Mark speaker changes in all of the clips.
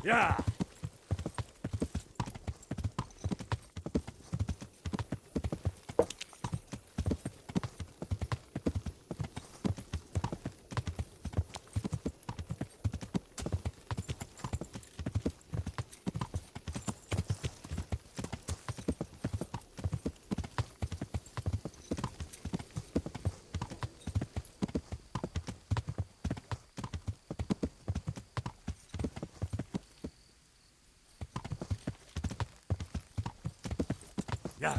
Speaker 1: Yeah. Yeah.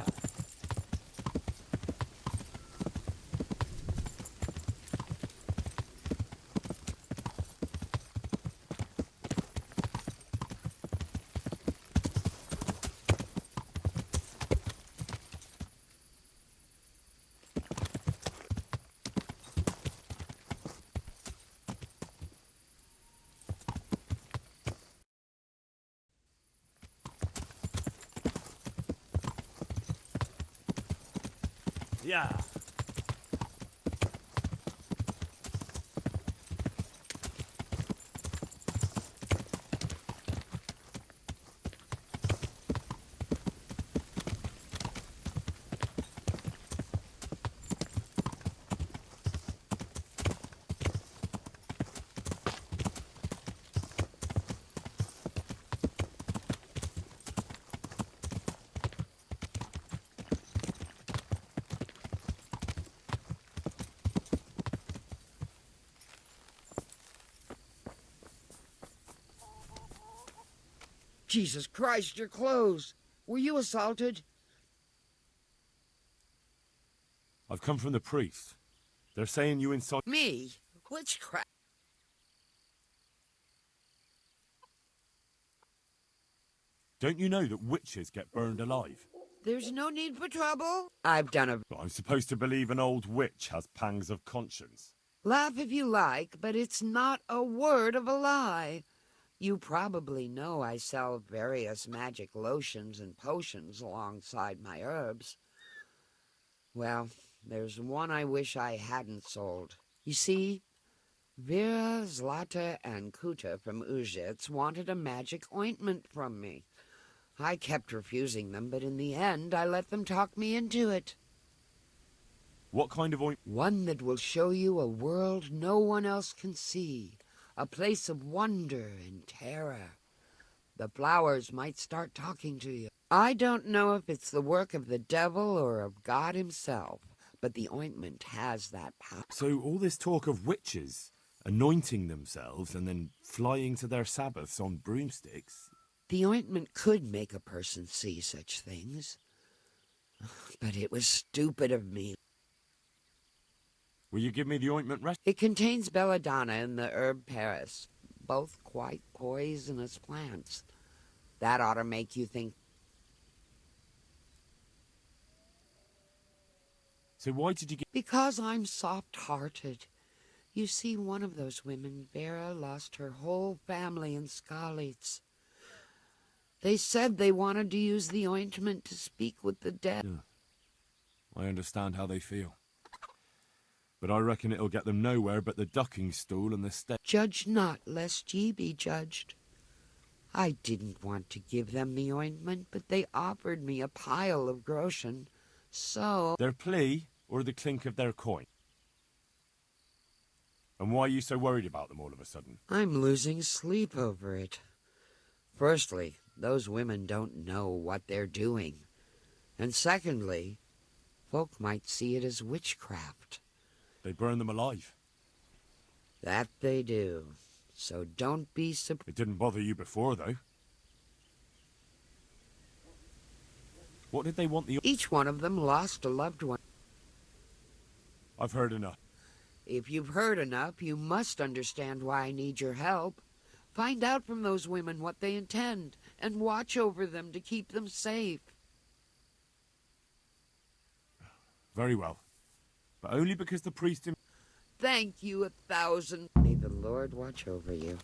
Speaker 1: Yeah.
Speaker 2: Jesus Christ, your clothes. Were you assaulted?
Speaker 1: I've come from the priest. They're saying you insult...
Speaker 2: Me? Witchcraft?
Speaker 1: Don't you know that witches get burned alive?
Speaker 2: There's no need for trouble. I've done a...
Speaker 1: But I'm supposed to believe an old witch has pangs of conscience.
Speaker 2: Laugh if you like, but it's not a word of a lie. You probably know I sell various magic lotions and potions alongside my herbs. Well, there's one I wish I hadn't sold. You see, Vera, Zlata, and Kuta from Uzhitz wanted a magic ointment from me. I kept refusing them, but in the end I let them talk me into it.
Speaker 1: What kind of ointment?
Speaker 2: One that will show you a world no one else can see. A place of wonder and terror. The flowers might start talking to you. I don't know if it's the work of the devil or of God himself, but the ointment has that power.
Speaker 1: So all this talk of witches anointing themselves and then flying to their Sabbaths on broomsticks...
Speaker 2: The ointment could make a person see such things. But it was stupid of me.
Speaker 1: Will you give me the ointment rest?
Speaker 2: It contains belladonna and the herb Paris, both quite poisonous plants. That ought to make you think.
Speaker 1: So why did you get...
Speaker 2: Because I'm soft-hearted. You see, one of those women, Vera, lost her whole family in Skalitz. They said they wanted to use the ointment to speak with the dead.
Speaker 1: Yeah. I understand how they feel. But I reckon it'll get them nowhere but the ducking stool and the step.
Speaker 2: Judge not, lest ye be judged. I didn't want to give them the ointment, but they offered me a pile of groschen, so...
Speaker 1: Their plea or the clink of their coin? And why are you so worried about them all of a sudden?
Speaker 2: I'm losing sleep over it. Firstly, those women don't know what they're doing. And secondly, folk might see it as witchcraft.
Speaker 1: They burn them alive.
Speaker 2: That they do. So don't be surprised.
Speaker 1: It didn't bother you before, though. What did they want the...
Speaker 2: Each one of them lost a loved one.
Speaker 1: I've heard enough.
Speaker 2: If you've heard enough, you must understand why I need your help. Find out from those women what they intend, and watch over them to keep them safe.
Speaker 1: Very well. But only because the priest...
Speaker 2: Thank you 1,000. May the Lord watch over you.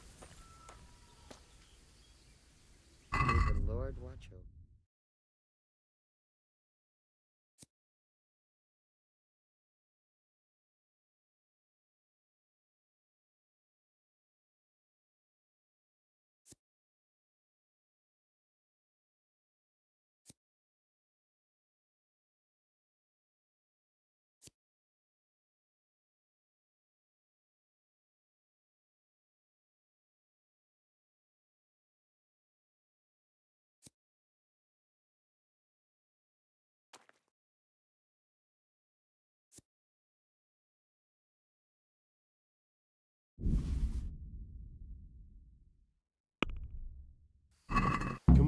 Speaker 2: May the Lord watch over you.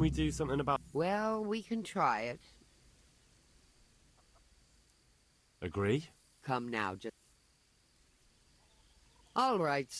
Speaker 3: we do something about...
Speaker 2: Well, we can try it.
Speaker 3: Agree?
Speaker 2: Come now, just... All right.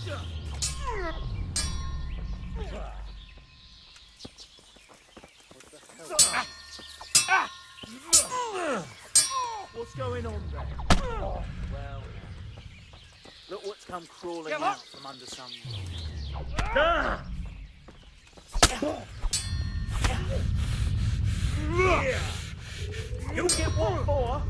Speaker 4: What's going on there? Well, look what's come crawling out from under some... You'll get what for?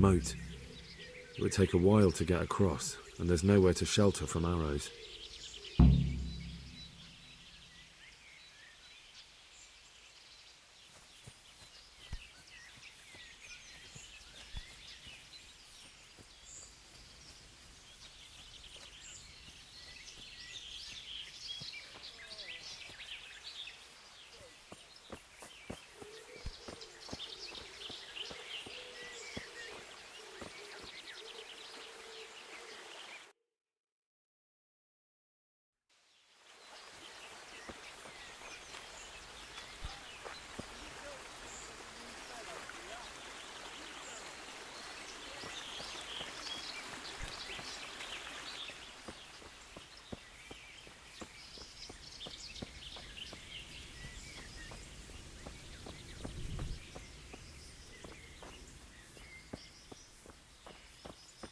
Speaker 1: moat. It would take a while to get across, and there's nowhere to shelter from arrows.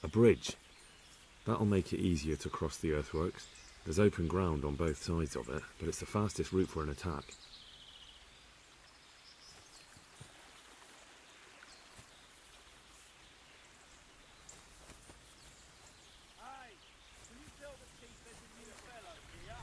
Speaker 1: A bridge. That'll make it easier to cross the earthworks. There's open ground on both sides of it, but it's the fastest route for an attack.
Speaker 4: Hey, can you tell the chief there's a new fellow here?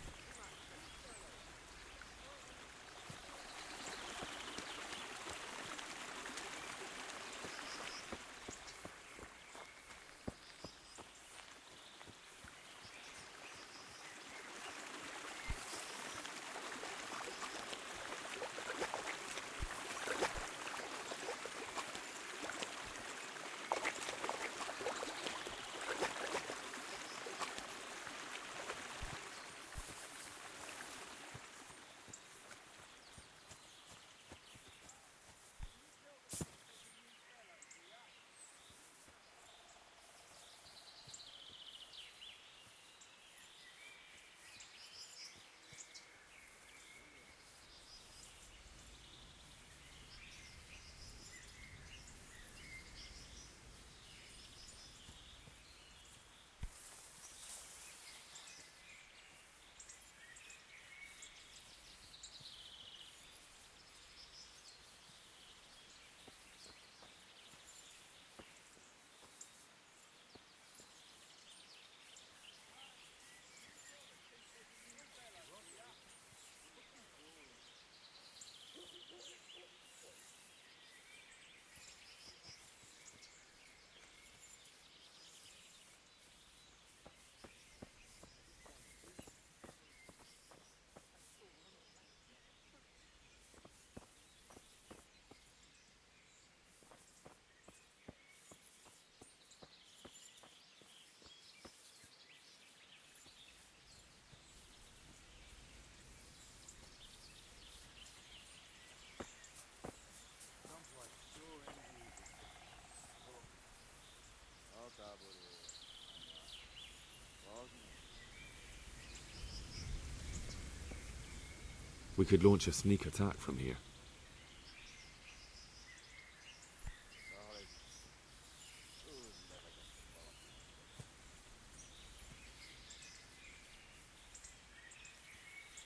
Speaker 1: We could launch a sneak attack from here.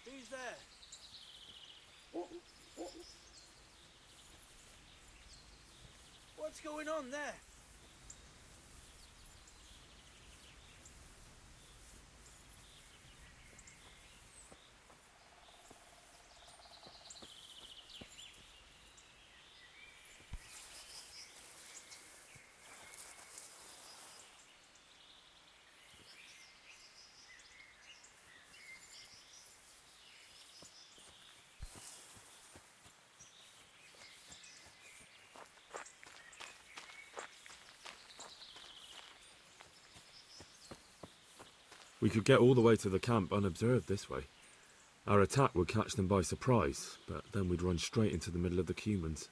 Speaker 4: Who's there? What's going on there?
Speaker 1: We could get all the way to the camp unobserved this way. Our attack would catch them by surprise, but then we'd run straight into the middle of the humans.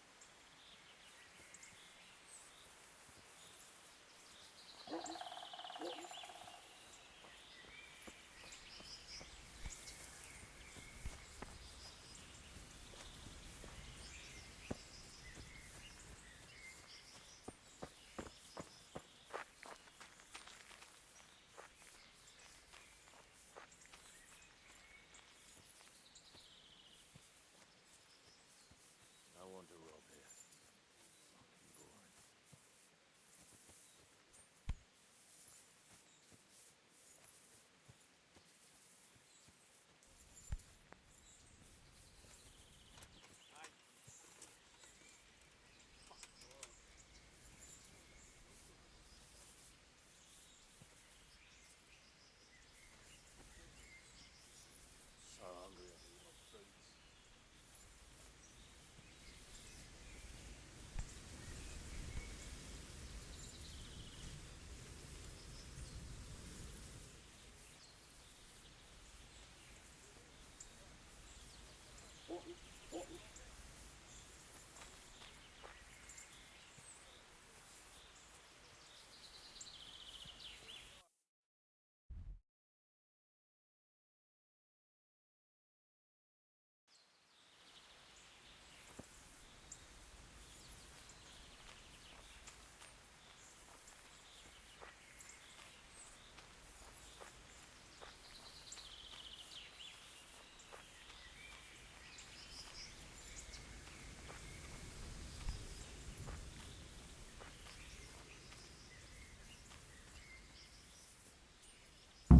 Speaker 4: I want to rob.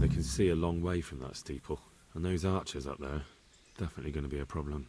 Speaker 3: can see a long way from that steeple, and those archers up there, definitely going to be a problem.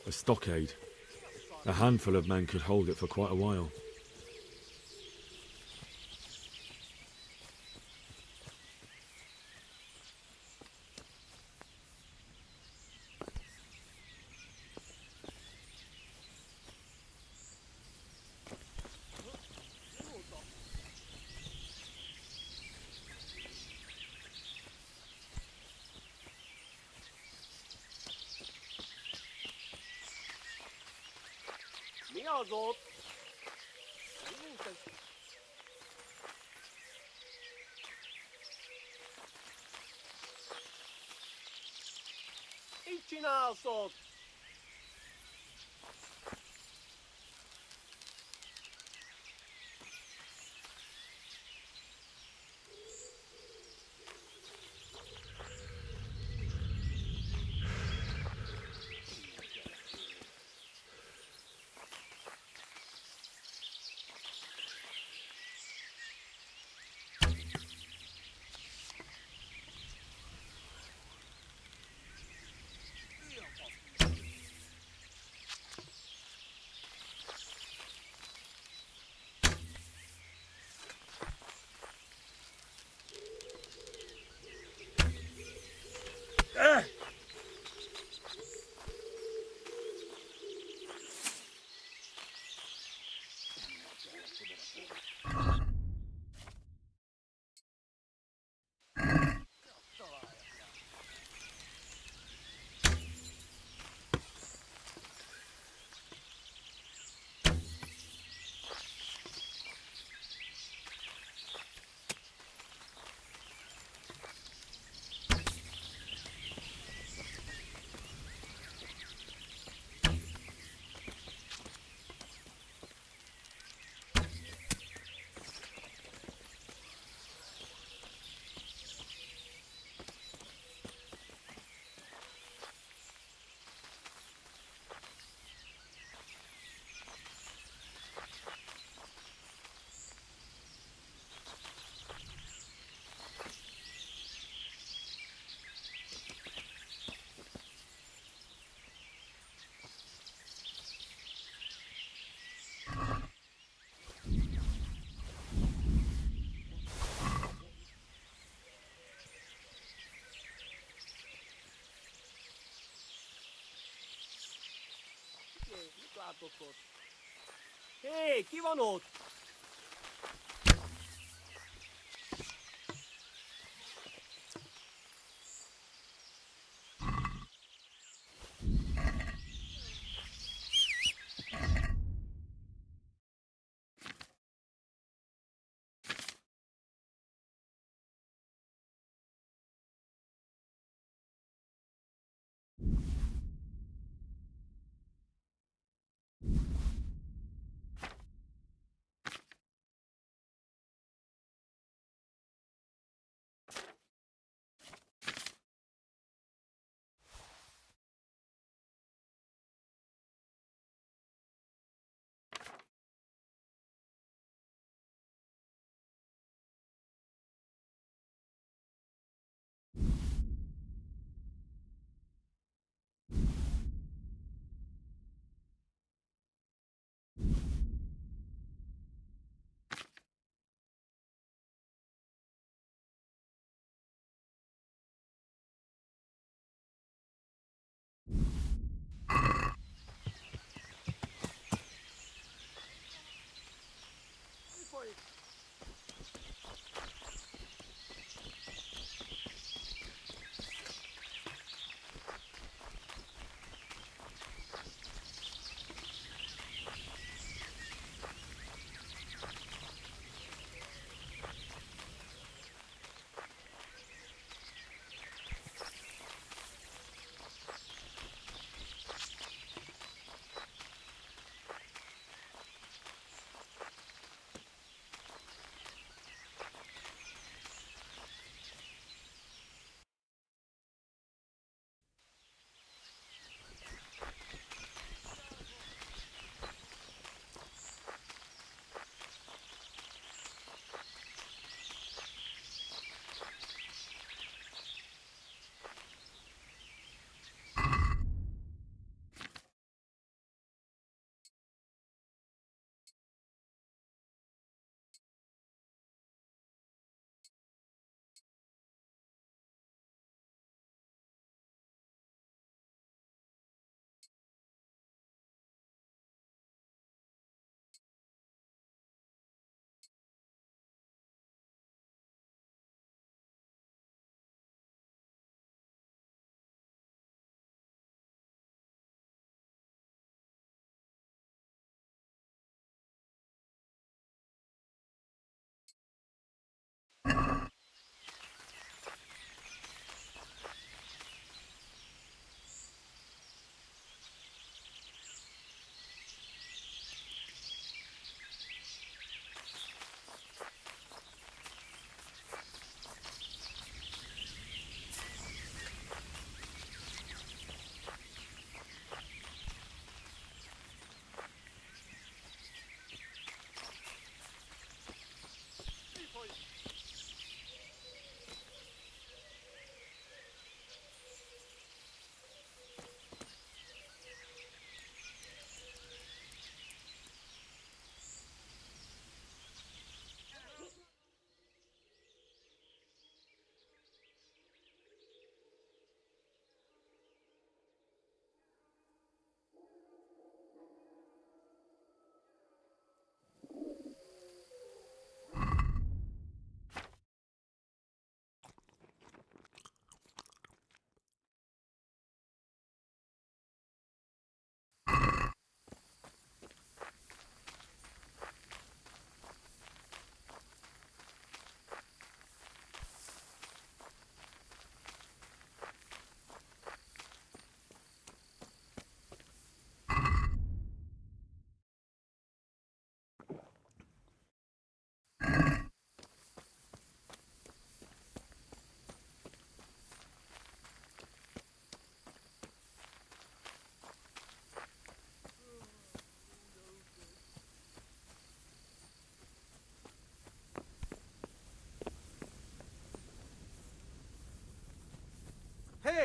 Speaker 3: A stockade. A handful of men could hold it for quite a while.
Speaker 4: Mi az ott? Mit csinálsz ott? Mit látok ott? Hé, ki van ott?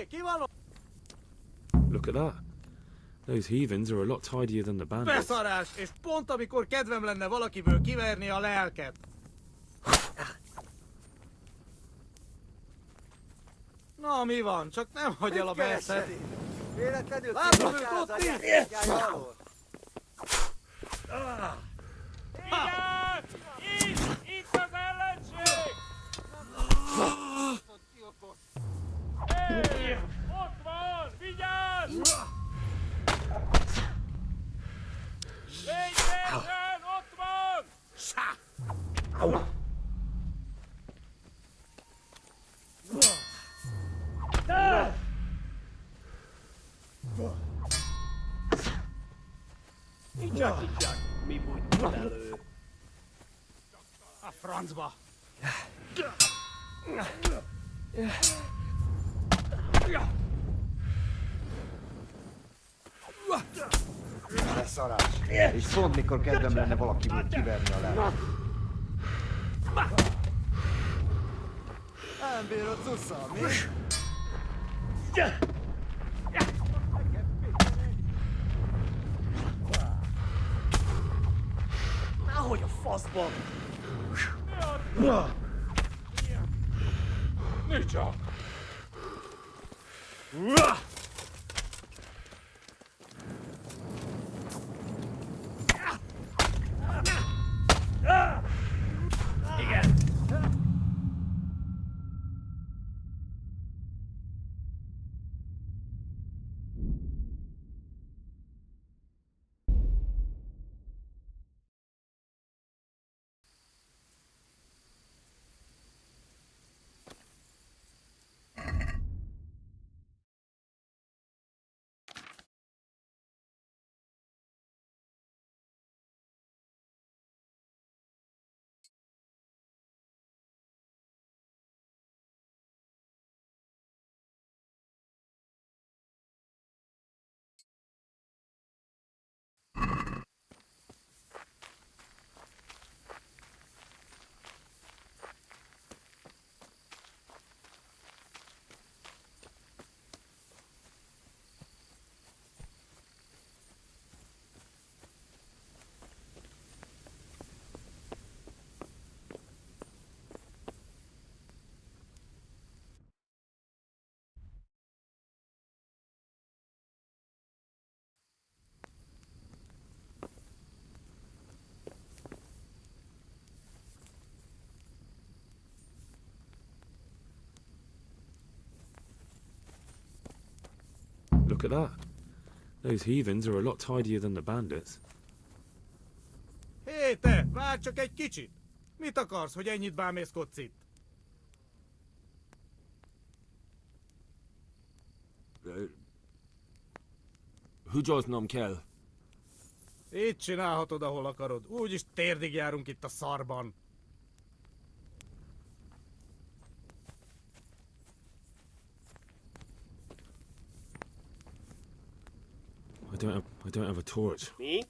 Speaker 4: Hé, ki van ott?
Speaker 3: Look at that. Those heathens are a lot tidier than the bandits.
Speaker 4: Beszarás! És pont amikor kedvem lenne valakiből kiverni a lelket. Na, mi van? Csak nem hagy el a beszed.
Speaker 5: Véletlenül
Speaker 4: Látom őt ott is!
Speaker 6: Itt az ellenség! Hé! Ott van! Vigyázz! Légy készen! Ott van!
Speaker 4: A francba!
Speaker 5: Leszarás. És pont mikor kedvem lenne valakiből kiverni a lelket. Nem bírod szusza, mi?
Speaker 4: Ahogy a faszba!
Speaker 6: Mi csak?
Speaker 3: Look at that. Those heathens are a lot tidier than the bandits.
Speaker 4: Hé, te! Várj csak egy kicsit! Mit akarsz, hogy ennyit bámészkodsz itt?
Speaker 1: Húgyoznom kell.
Speaker 4: Itt csinálhatod, ahol akarod. Úgyis térdig járunk itt a szarban.
Speaker 3: I don't have a torch.
Speaker 6: Mi?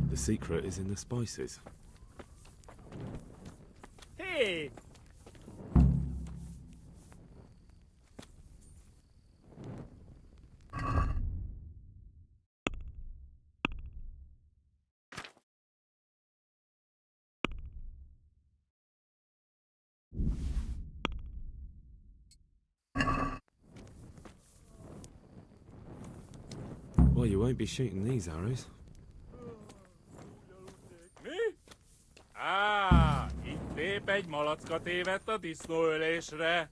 Speaker 3: The secret is in the spices.
Speaker 4: Hé!
Speaker 3: Well, you won't be shooting these arrows.
Speaker 6: Mi? Itt épp egy malacka tévedt a disznóölésre.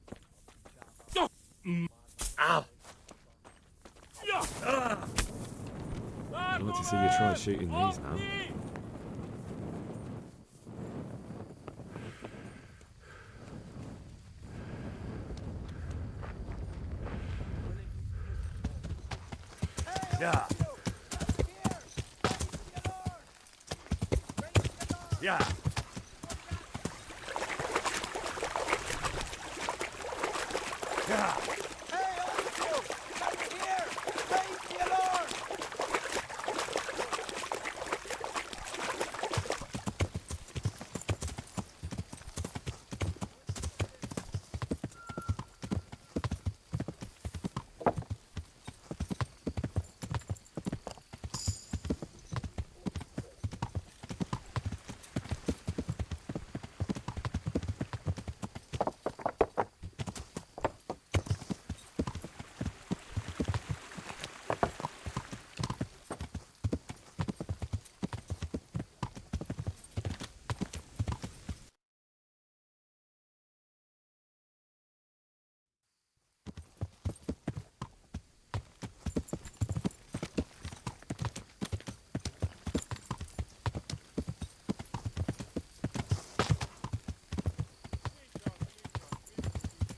Speaker 3: I'd like to see you try shooting these now. Ja. Ja. Ja.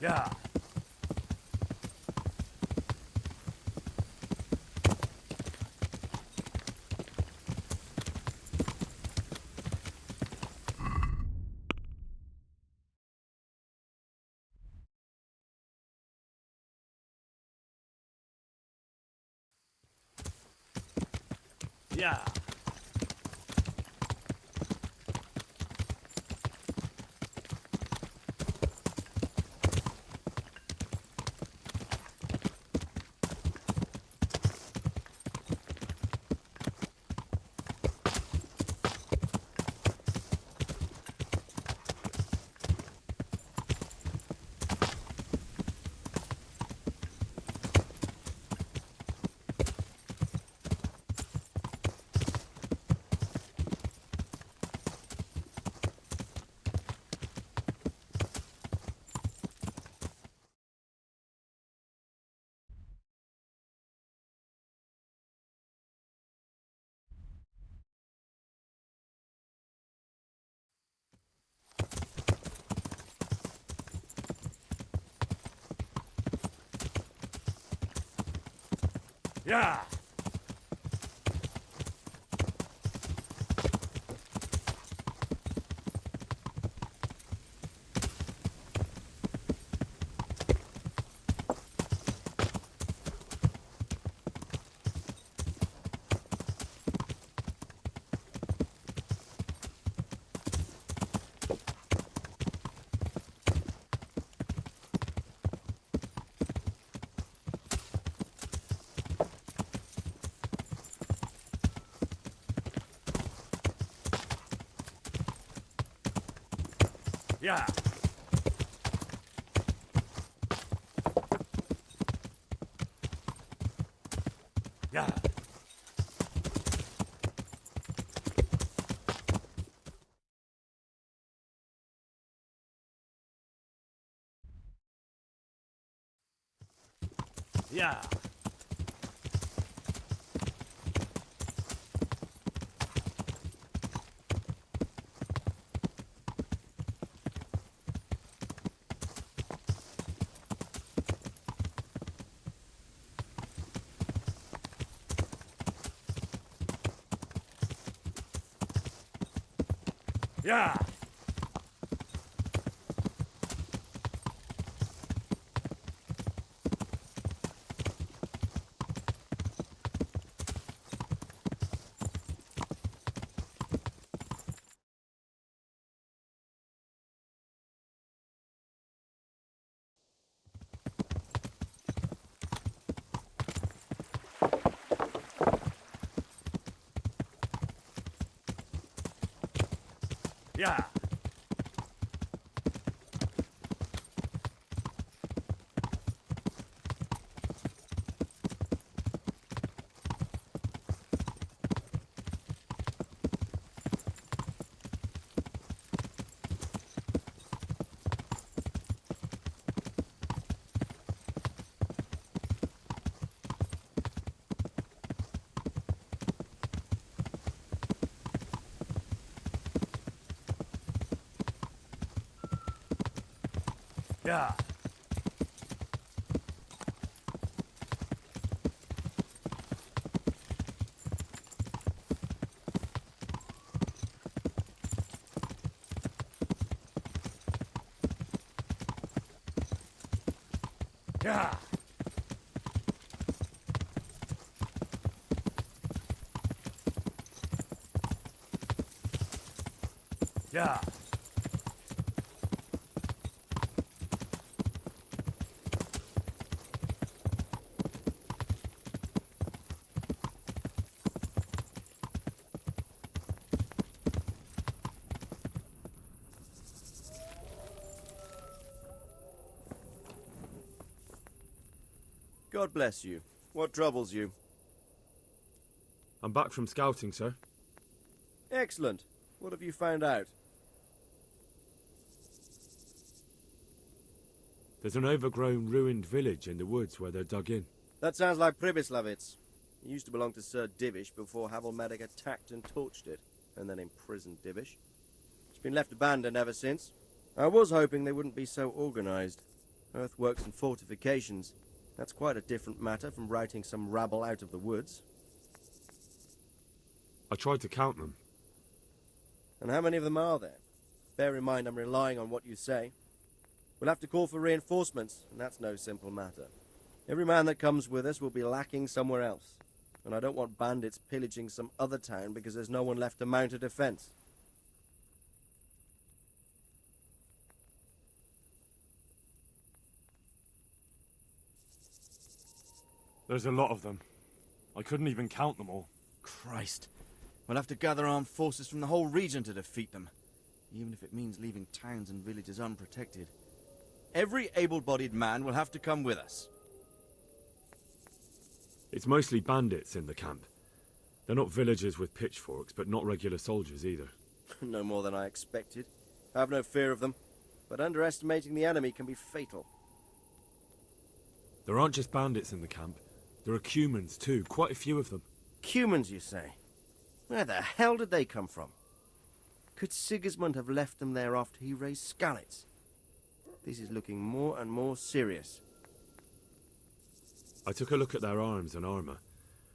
Speaker 3: Ja. Ja. Ja. Ja. Ja. Ja. Ja. Ja. Ja.
Speaker 6: Yeah. Yeah.
Speaker 7: God bless you. What troubles you?
Speaker 3: I'm back from scouting, sir.
Speaker 7: Excellent. What have you found out?
Speaker 3: There's an overgrown, ruined village in the woods where they're dug in.
Speaker 7: That sounds like Pribyslavitz. It used to belong to Sir Divish before Havelmedic attacked and torched it, and then imprisoned Divish. It's been left abandoned ever since. I was hoping they wouldn't be so organized. Earthworks and fortifications. That's quite a different matter from routing some rabble out of the woods.
Speaker 3: I tried to count them.
Speaker 7: And how many of them are there? Bear in mind I'm relying on what you say. We'll have to call for reinforcements, and that's no simple matter. Every man that comes with us will be lacking somewhere else. And I don't want bandits pillaging some other town because there's no one left to mount a defense.
Speaker 1: There's a lot of them. I couldn't even count them all.
Speaker 8: Christ. We'll have to gather armed forces from the whole region to defeat them, even if it means leaving towns and villages unprotected. Every able-bodied man will have to come with us.
Speaker 3: It's mostly bandits in the camp. They're not villagers with pitchforks, but not regular soldiers either.
Speaker 7: No more than I expected. I have no fear of them, but underestimating the enemy can be fatal.
Speaker 3: There aren't just bandits in the camp. There are Cumans too, quite a few of them.
Speaker 7: Cumans, you say? Where the hell did they come from? Could Sigismund have left them there after he raised Skalitz? This is looking more and more serious.
Speaker 3: I took a look at their arms and armour.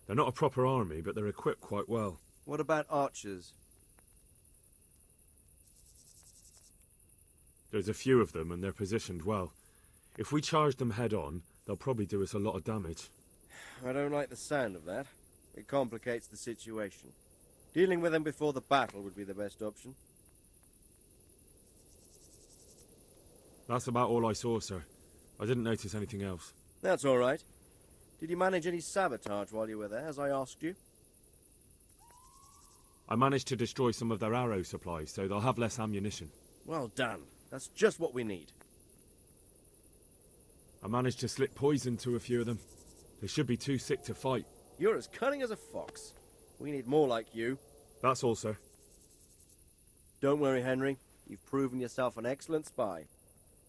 Speaker 3: They're not a proper army, but they're equipped quite well.
Speaker 7: What about archers?
Speaker 3: There's a few of them, and they're positioned well. If we charge them head-on, they'll probably do us a lot of damage.
Speaker 7: I don't like the sound of that. It complicates the situation. Dealing with them before the battle would be the best option.
Speaker 3: That's about all I saw, sir. I didn't notice anything else.
Speaker 7: That's all right. Did you manage any sabotage while you were there, as I asked you?
Speaker 3: I managed to destroy some of their arrow supplies, so they'll have less ammunition.
Speaker 7: Well done. That's just what we need.
Speaker 3: I managed to slip poison to a few of them. They should be too sick to fight.
Speaker 7: You're as cunning as a fox. We need more like you.
Speaker 3: That's all, sir.
Speaker 7: Don't worry, Henry. You've proven yourself an excellent spy.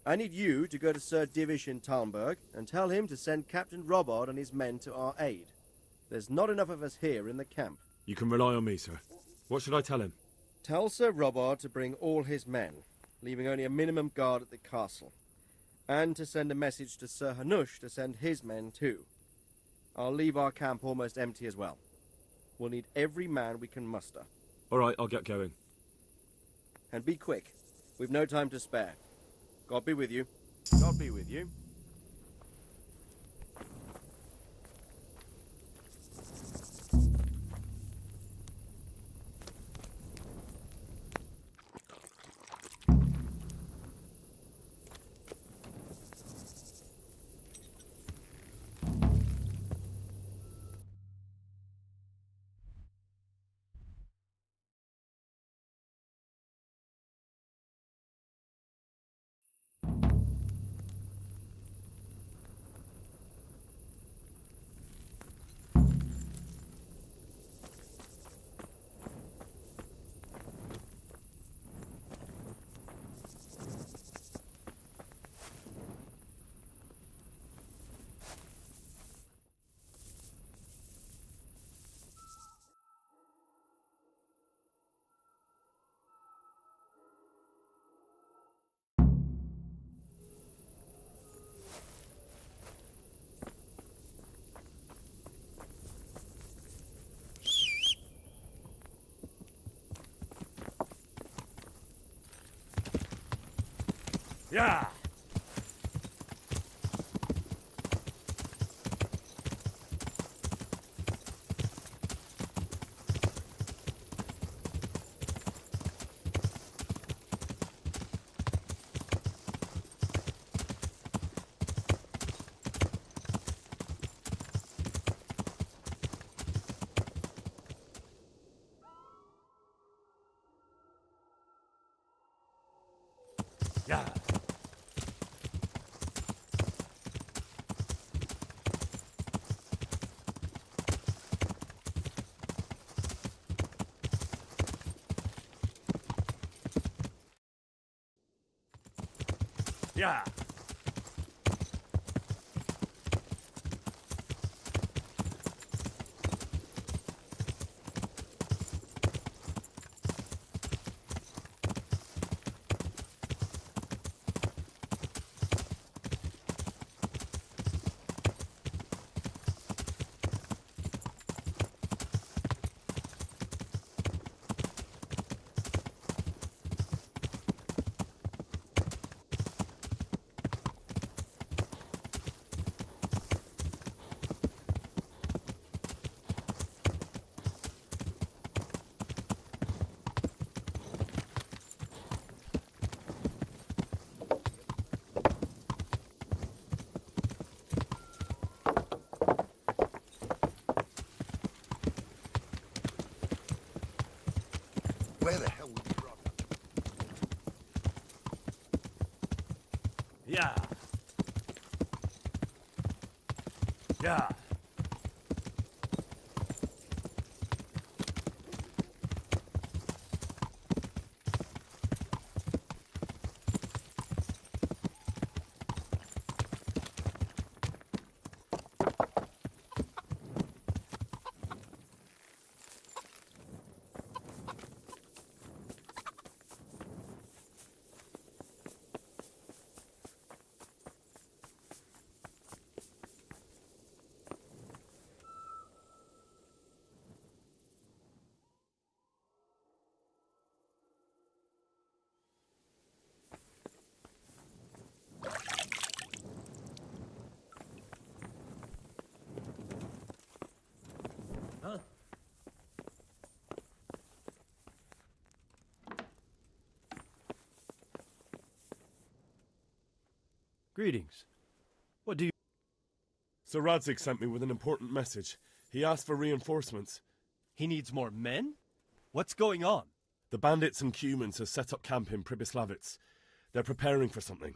Speaker 7: I need you to go to Sir Divish in Talmberg and tell him to send Captain Robard and his men to our aid. There's not enough of us here in the camp.
Speaker 3: You can rely on me, sir. What should I tell him?
Speaker 7: Tell Sir Robard to bring all his men, leaving only a minimum guard at the castle. And to send a message to Sir Hanush to send his men too. I'll leave our camp almost empty as well. We'll need every man we can muster.
Speaker 3: All right, I'll get going.
Speaker 7: And be quick. We've no time to spare. God be with you. God be with you.
Speaker 6: Yeah. Yeah. Yeah.
Speaker 9: Where the hell would you run?
Speaker 6: Yeah. Yeah.
Speaker 10: Greetings. What do you...
Speaker 3: Sir Radzig sent me with an important message. He asked for reinforcements.
Speaker 10: He needs more men? What's going on?
Speaker 3: The bandits and Cumans have set up camp in Pribyslavitz. They're preparing for something.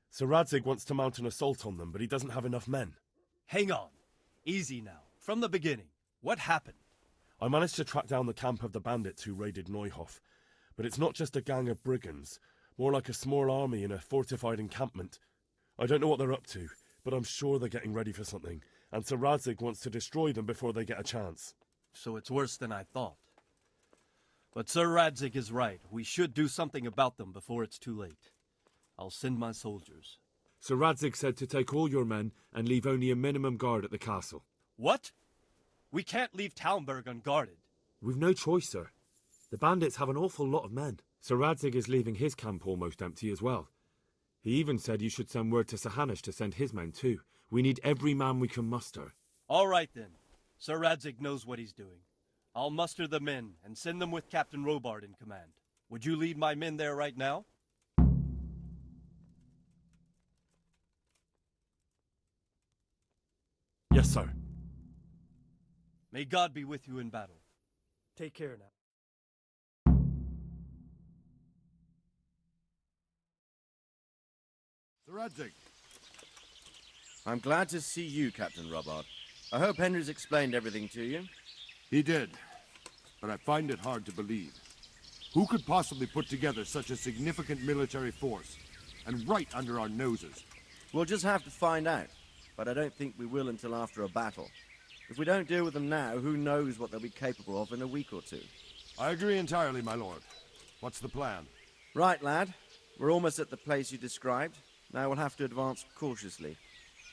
Speaker 3: Sir Radzig wants to mount an assault on them, but he doesn't have enough men.
Speaker 10: Hang on. Easy now. From the beginning. What happened?
Speaker 3: I managed to track down the camp of the bandits who raided Neuhof. But it's not just a gang of brigands, more like a small army in a fortified encampment. I don't know what they're up to, but I'm sure they're getting ready for something, and Sir Radzig wants to destroy them before they get a chance.
Speaker 10: So it's worse than I thought. But Sir Radzig is right. We should do something about them before it's too late. I'll send my soldiers.
Speaker 3: Sir Radzig said to take all your men and leave only a minimum guard at the castle.
Speaker 10: What? We can't leave Talmberg unguarded.
Speaker 3: We've no choice, sir. The bandits have an awful lot of men. Sir Radzig is leaving his camp almost empty as well. He even said you should send word to Sahanish to send his men too. We need every man we can muster.
Speaker 10: All right then. Sir Radzig knows what he's doing. I'll muster the men and send them with Captain Robard in command. Would you lead my men there right now?
Speaker 3: Yes, sir.
Speaker 10: May God be with you in battle. Take care now.
Speaker 9: Sir Radzig.
Speaker 8: I'm glad to see you, Captain Robard. I hope Henry's explained everything to you.
Speaker 9: He did, but I find it hard to believe. Who could possibly put together such a significant military force, and right under our noses?
Speaker 8: We'll just have to find out, but I don't think we will until after a battle. If we don't deal with them now, who knows what they'll be capable of in a week or two.
Speaker 9: I agree entirely, my lord. What's the plan?
Speaker 8: Right, lad. We're almost at the place you described. Now we'll have to advance cautiously.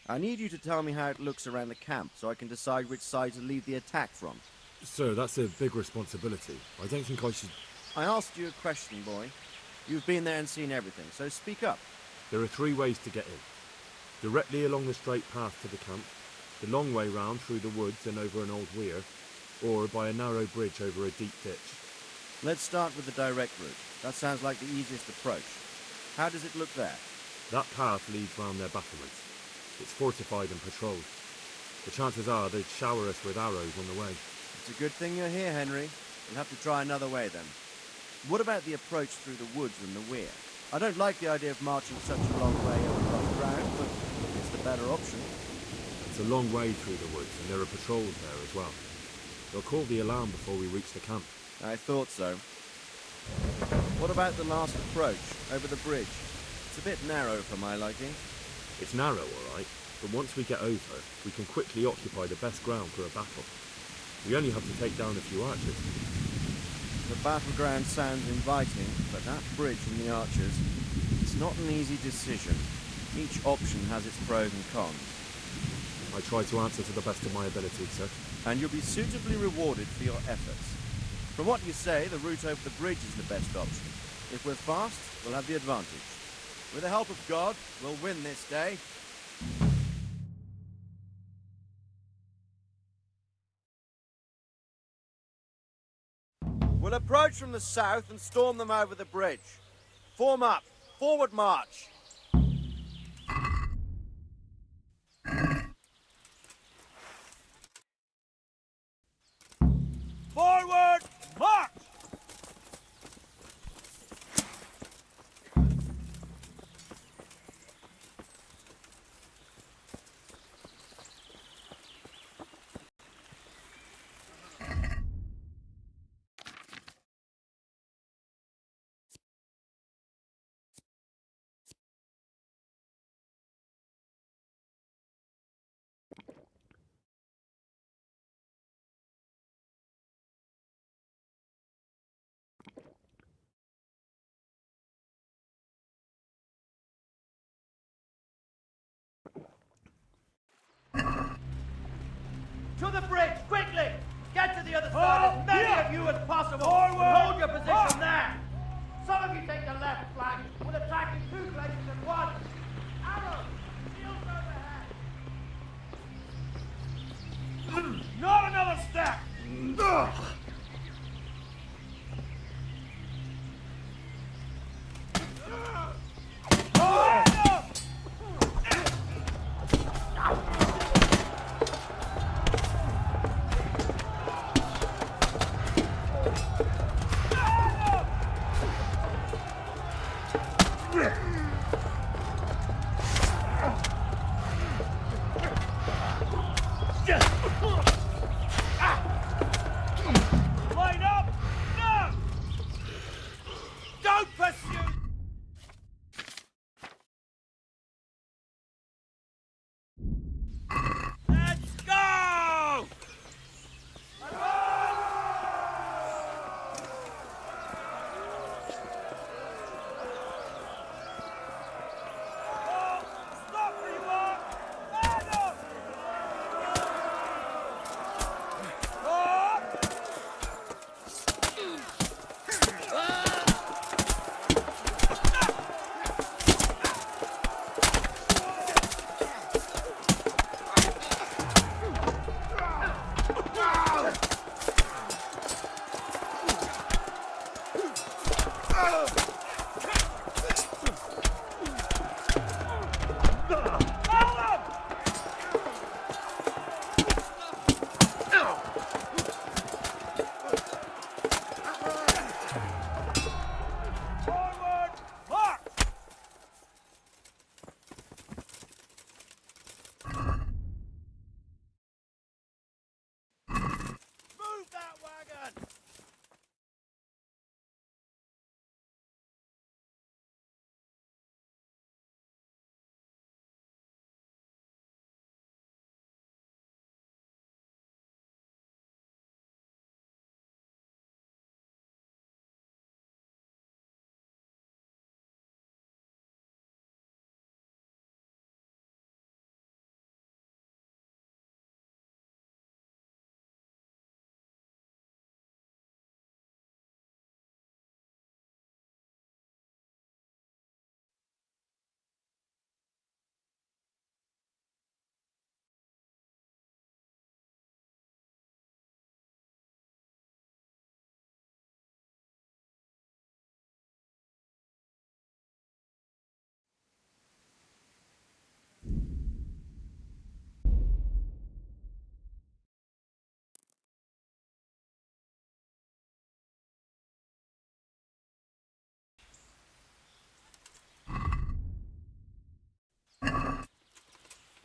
Speaker 8: I need you to tell me how it looks around the camp so I can decide which side to lead the attack from.
Speaker 3: Sir, that's a big responsibility. I don't think I should...
Speaker 8: I asked you a question, boy. You've been there and seen everything, so speak up.
Speaker 3: There are 3 ways to get in. Directly along the straight path to the camp, the long way round through the woods and over an old weir, or by a narrow bridge over a deep ditch.
Speaker 8: Let's start with the direct route. That sounds like the easiest approach. How does it look there?
Speaker 3: That path leads round their battlements. It's fortified and patrolled. The chances are they'd shower us with arrows on the way.
Speaker 8: It's a good thing you're here, Henry. We'll have to try another way then. What about the approach through the woods and the weir?
Speaker 7: I don't like the idea of marching such a long way over rough ground, but it's the better option.
Speaker 1: It's a long way through the woods, and there are patrols there as well. They'll call the alarm before we reach the camp.
Speaker 7: I thought so. What about the last approach, over the bridge? It's a bit narrow for my liking.
Speaker 1: It's narrow, all right, but once we get over, we can quickly occupy the best ground for a battle. We only have to take down a few archers.
Speaker 7: The battleground sounds inviting, but that bridge and the archers, it's not an easy decision. Each option has its pros and cons.
Speaker 1: I try to answer to the best of my ability, sir.
Speaker 7: And you'll be suitably rewarded for your efforts. From what you say, the route over the bridge is the best option. If we're fast, we'll have the advantage. With the help of God, we'll win this day. We'll approach from the south and storm them over the bridge. Form up. Forward march.
Speaker 4: Forward, march! To the bridge, quickly! Get to the other side, as many of you as possible! Forward! Hold your position there! Some of you take the left flank. We'll attack in two places at once! Arrows! Shields overhead! Not another step!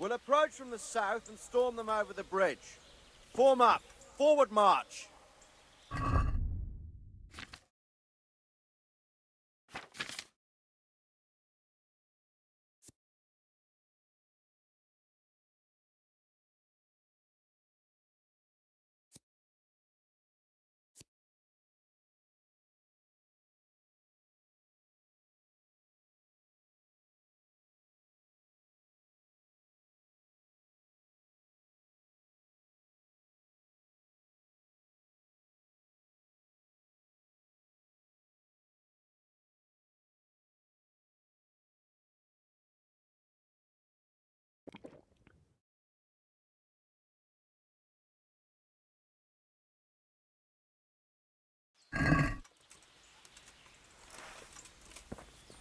Speaker 7: We'll approach from the south and storm them over the bridge. Form up. Forward march.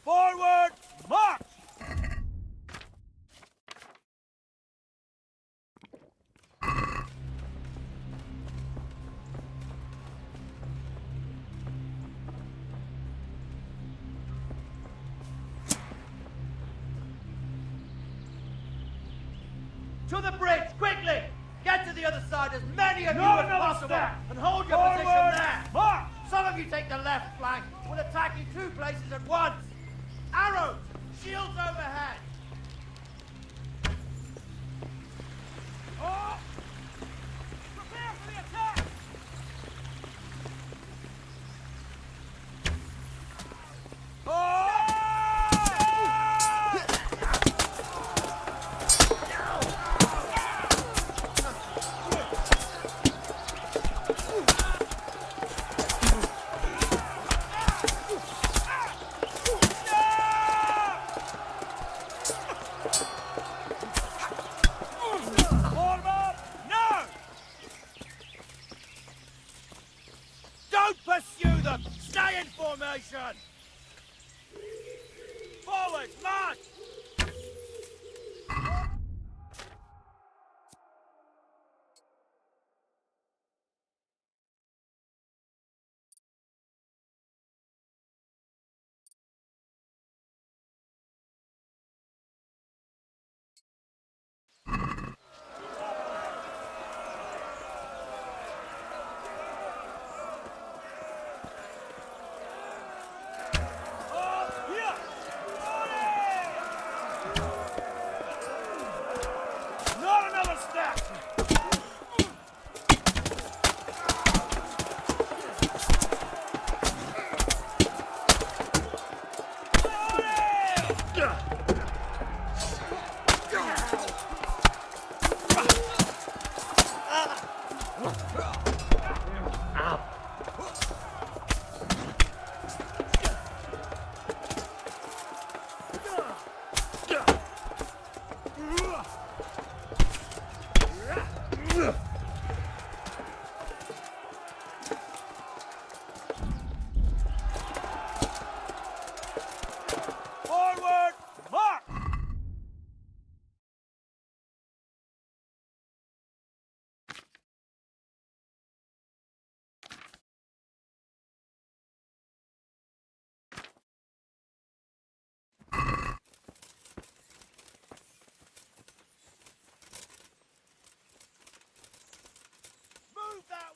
Speaker 4: Forward, march! To the bridge, quickly! Get to the other side, as many of you as possible, and hold your position there. March! Some of you take the left flank. We'll attack in two places at once. Arrows! Shields overhead! Oh! Prepare for the attack! Oh! Pursue them! Stay in formation! Forward, march!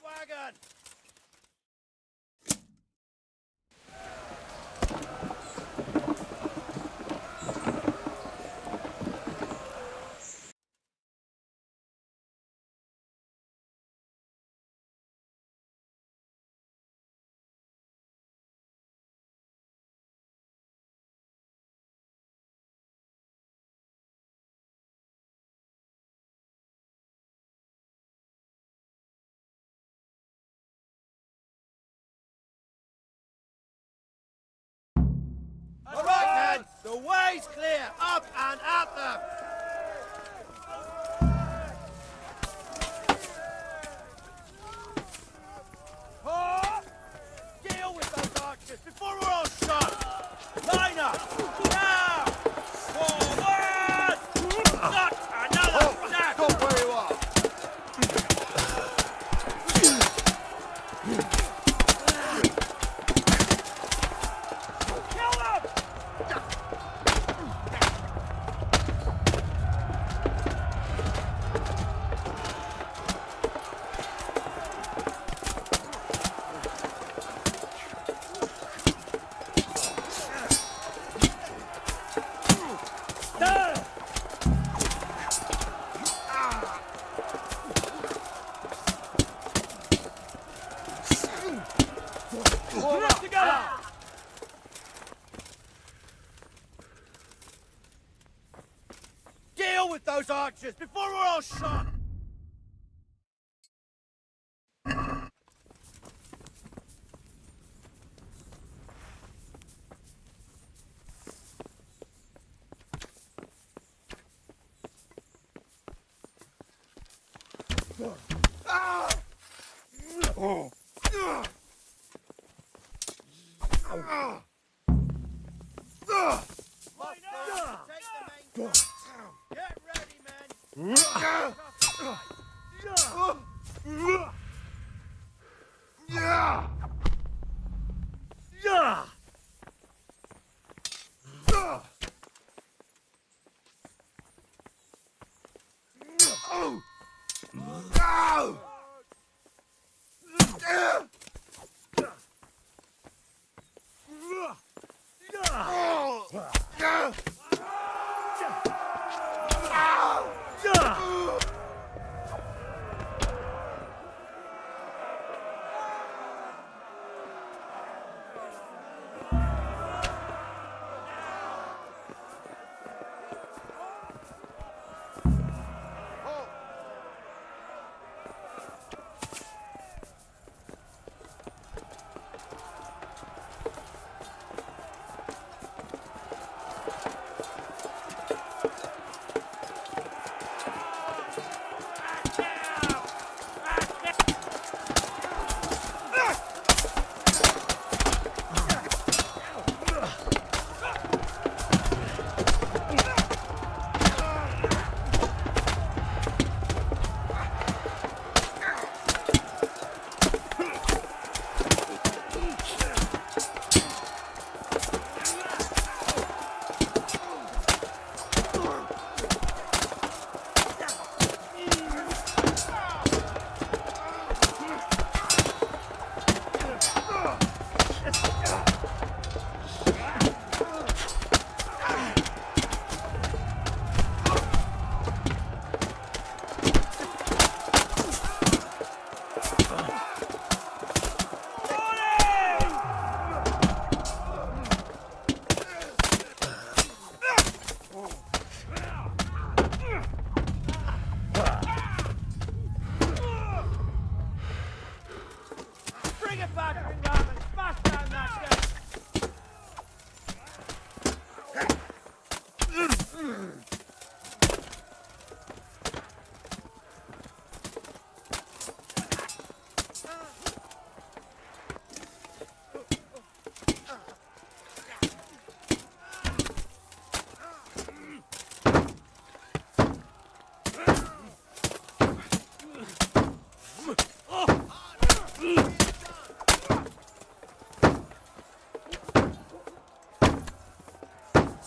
Speaker 4: Wagon! All right, then. The way's clear. Up and at them. Oh! Deal with those archers before we're all shot. Line up. Now. Forward. Not another step.
Speaker 5: Stop where you are!
Speaker 4: Kill them!
Speaker 7: hell with those archers before we're all shot! Get ready, men!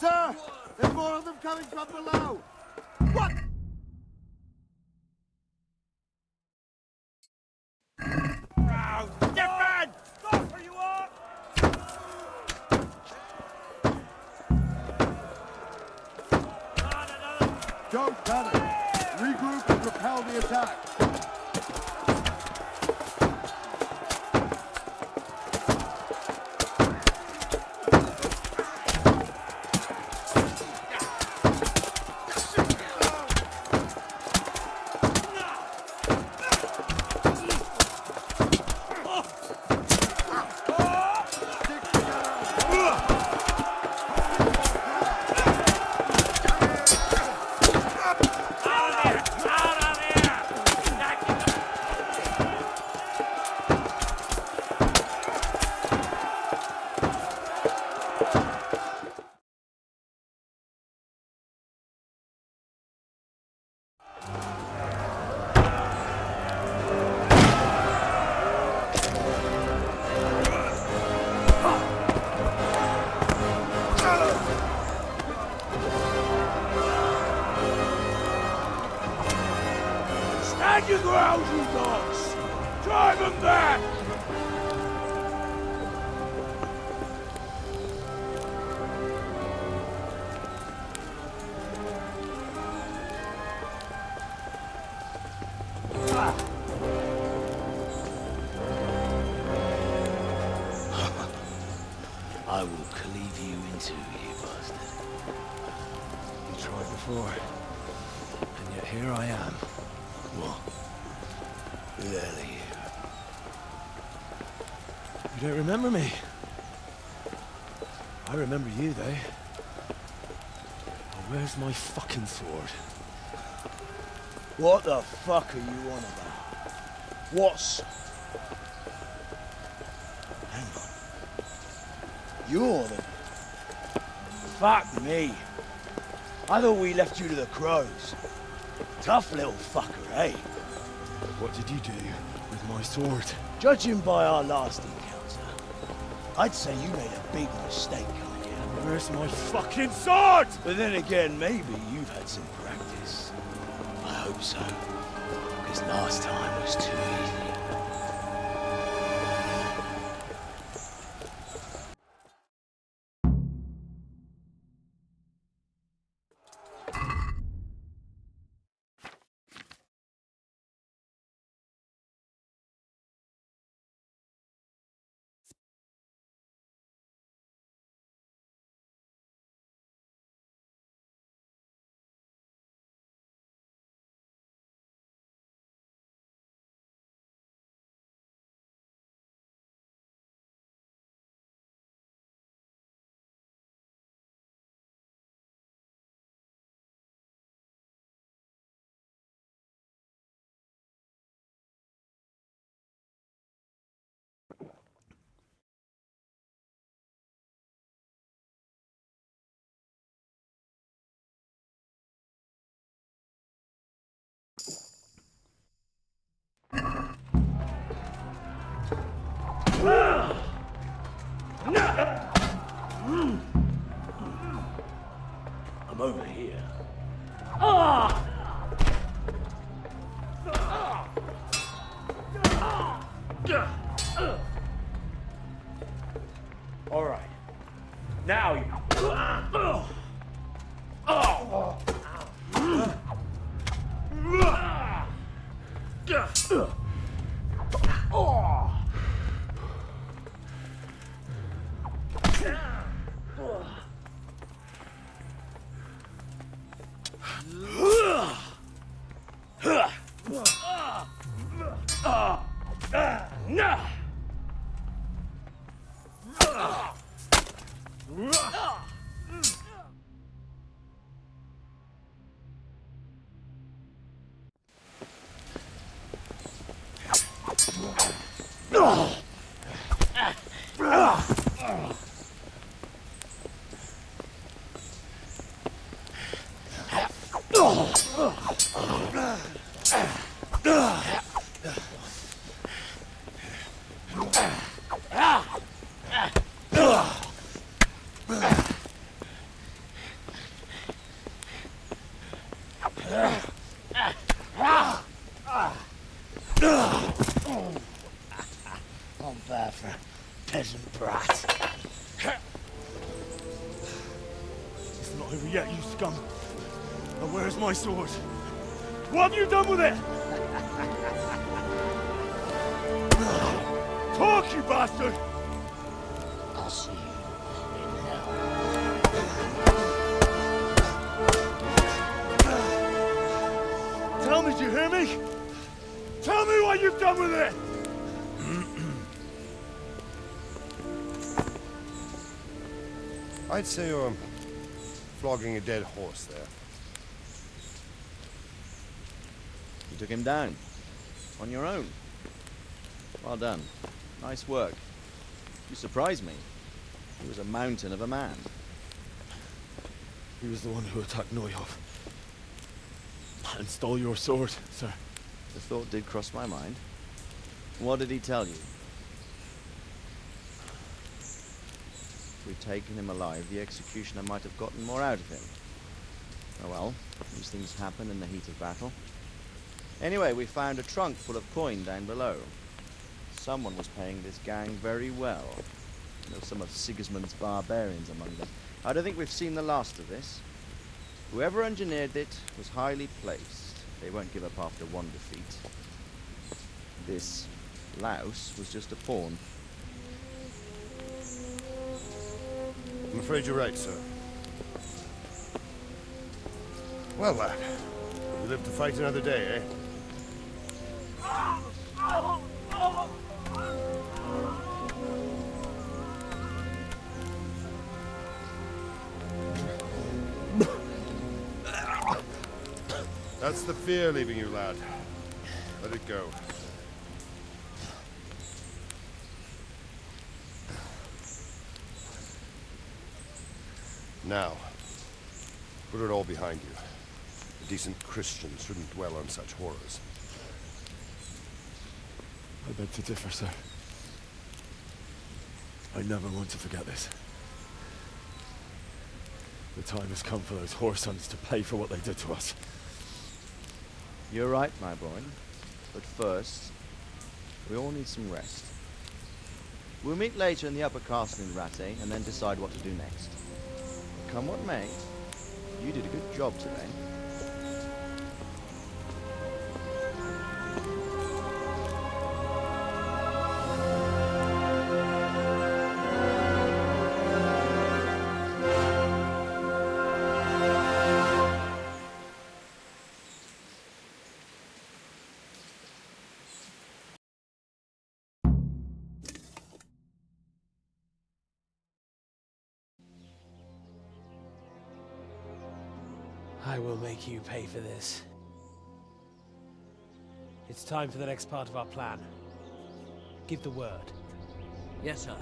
Speaker 5: Sir! There's more of them coming from below! What?
Speaker 4: Different! Stop where you are!
Speaker 9: Don't panic. Regroup and repel the attack.
Speaker 6: Stand your ground, you dogs! Drive them back!
Speaker 11: I will cleave you in two, you bastard. You tried before.
Speaker 1: And yet here I am.
Speaker 5: What? Who the hell are you?
Speaker 1: You don't remember me? I remember you, though. Oh, where's my fucking sword?
Speaker 5: What the fuck are you on about? What's... Hang on. You're the... Fuck me. I thought we left you to the crows. Tough little fucker, eh?
Speaker 1: What did you do with my sword?
Speaker 5: Judging by our last encounter, I'd say you made a big mistake coming here.
Speaker 1: Where's my fucking sword?
Speaker 5: But then again, maybe you've had some practice. I hope so. Because last time was too easy. I'm over here. All right. Now you... I'm bad for a peasant brat.
Speaker 1: It's not over yet, you scum. Now where's my sword? What have you done with it? Talk, you bastard!
Speaker 5: I'll see you in hell.
Speaker 1: Tell me, do you hear me? Tell me what you've done with it!
Speaker 11: I'd say you're flogging a dead horse there.
Speaker 8: You took him down. On your own. Well done. Nice work. You surprised me. He was a mountain of a man.
Speaker 1: He was the one who attacked Neuhoff. And stole your sword, sir.
Speaker 8: The thought did cross my mind. What did he tell you? If we'd taken him alive, the executioner might have gotten more out of him. Oh well, these things happen in the heat of battle. Anyway, we found a trunk full of coin down below. Someone was paying this gang very well. There were some of Sigismund's barbarians among them. I don't think we've seen the last of this. Whoever engineered it was highly placed. They won't give up after one defeat. This louse was just a pawn.
Speaker 11: I'm afraid you're right, sir. Well, lad, with live to fight another day, eh? That's the fear leaving you, lad. Let it go. Now, put it all behind you. A decent Christian shouldn't dwell on such horrors.
Speaker 3: I beg to differ, sir. I never want to forget this. The time has come for those whoresons to pay for what they did to us.
Speaker 8: You're right, my boy. But first, we all need some rest. We'll meet later in the upper castle in Rattay and then decide what to do next. But come what may, you did a good job today.
Speaker 12: I will make you pay for this. It's time for the next part of our plan. Give the word.
Speaker 4: Yes, sir.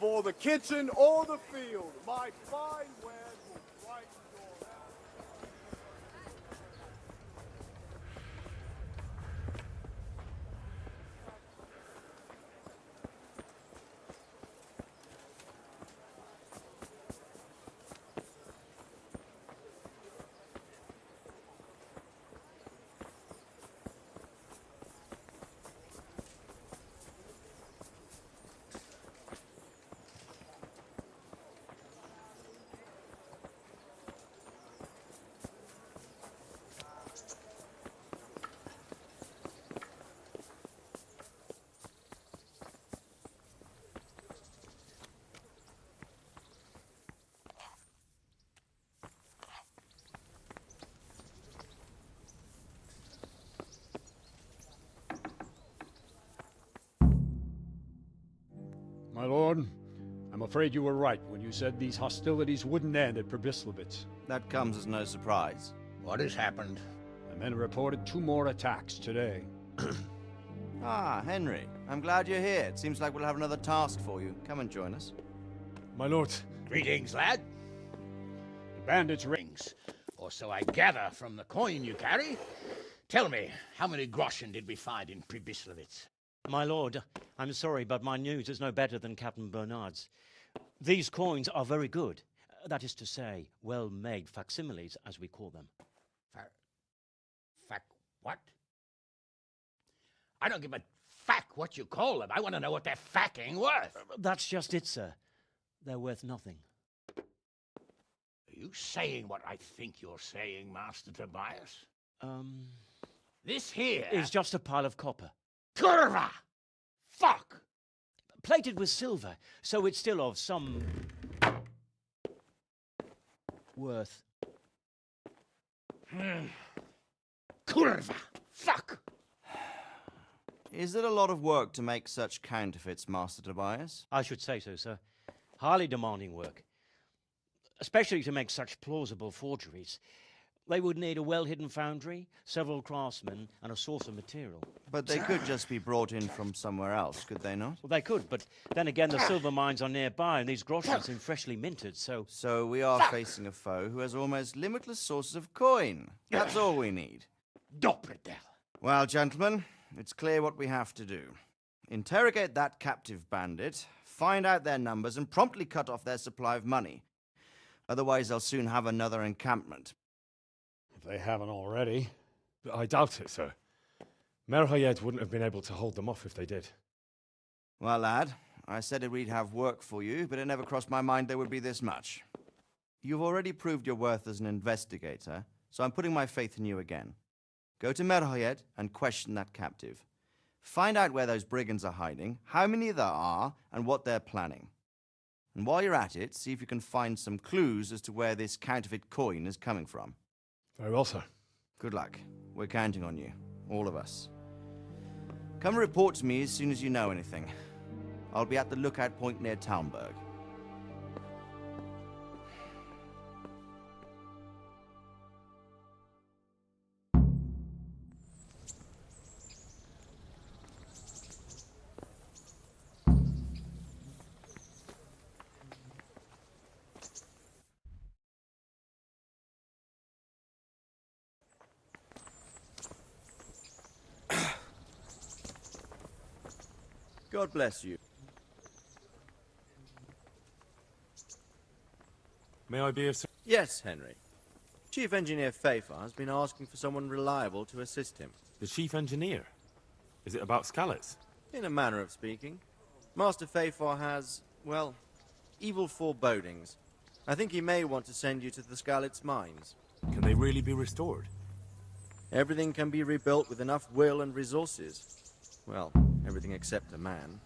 Speaker 13: for the kitchen or the field. My fine wares will brighten your
Speaker 14: My lord, I'm afraid you were right when you said these hostilities wouldn't end at Przybyslavitz.
Speaker 8: That comes as no surprise.
Speaker 14: What has happened? The men reported 2 more attacks today.
Speaker 8: Ah, Henry. I'm glad you're here. It seems like we'll have another task for you. Come and join us.
Speaker 14: My lord.
Speaker 15: Greetings, lad.
Speaker 14: The bandits'
Speaker 15: Rings, or so I gather from the coin you carry. Tell me, how many groschen did we find in Przybyslavitz?
Speaker 16: My lord, I'm sorry, but my news is no better than Captain Bernard's. These coins are very good. That is to say, well-made facsimiles, as we call them.
Speaker 15: What? I don't give a fuck what you call them. I want to know what they're fucking worth.
Speaker 16: That's just it, sir. They're worth nothing.
Speaker 15: Are you saying what I think you're saying, Master Tobias? This here
Speaker 16: is just a pile of copper.
Speaker 15: Kurva! Fuck!
Speaker 16: Plated with silver, so it's still of some worth.
Speaker 15: Kurva! Fuck!
Speaker 8: Is it a lot of work to make such counterfeits, Master Tobias?
Speaker 16: I should say so, sir. Highly demanding work. Especially to make such plausible forgeries. They would need a well-hidden foundry, several craftsmen, and a source of material.
Speaker 8: But they could just be brought in from somewhere else, could they not?
Speaker 16: Well, they could, but then again, the silver mines are nearby, and these groschen seem freshly minted, so...
Speaker 8: So we are facing a foe who has almost limitless sources of coin. That's all we need.
Speaker 15: Doppelter.
Speaker 8: Well, gentlemen, it's clear what we have to do. Interrogate that captive bandit, find out their numbers, and promptly cut off their supply of money. Otherwise, they'll soon have another encampment.
Speaker 3: If they haven't already. I doubt it, sir. Merhayed wouldn't have been able to hold them off if they did.
Speaker 8: Well, lad, I said we'd have work for you, but it never crossed my mind there would be this much. You've already proved your worth as an investigator, so I'm putting my faith in you again. Go to Merhayed and question that captive. Find out where those brigands are hiding, how many there are, and what they're planning. And while you're at it, see if you can find some clues as to where this counterfeit coin is coming from.
Speaker 3: Very well, sir.
Speaker 8: Good luck. We're counting on you. All of us. Come report to me as soon as you know anything. I'll be at the lookout point near Talmberg. God bless you.
Speaker 1: May I be of service?
Speaker 7: Yes, Henry. Chief Engineer Pfeiffer has been asking for someone reliable to assist him.
Speaker 1: The chief engineer? Is it about Skalitz?
Speaker 7: In a manner of speaking. Master Pfeiffer has, well, evil forebodings. I think he may want to send you to the Skalitz mines.
Speaker 1: Can they really be restored?
Speaker 7: Everything can be rebuilt with enough will and resources. Well, everything except a man.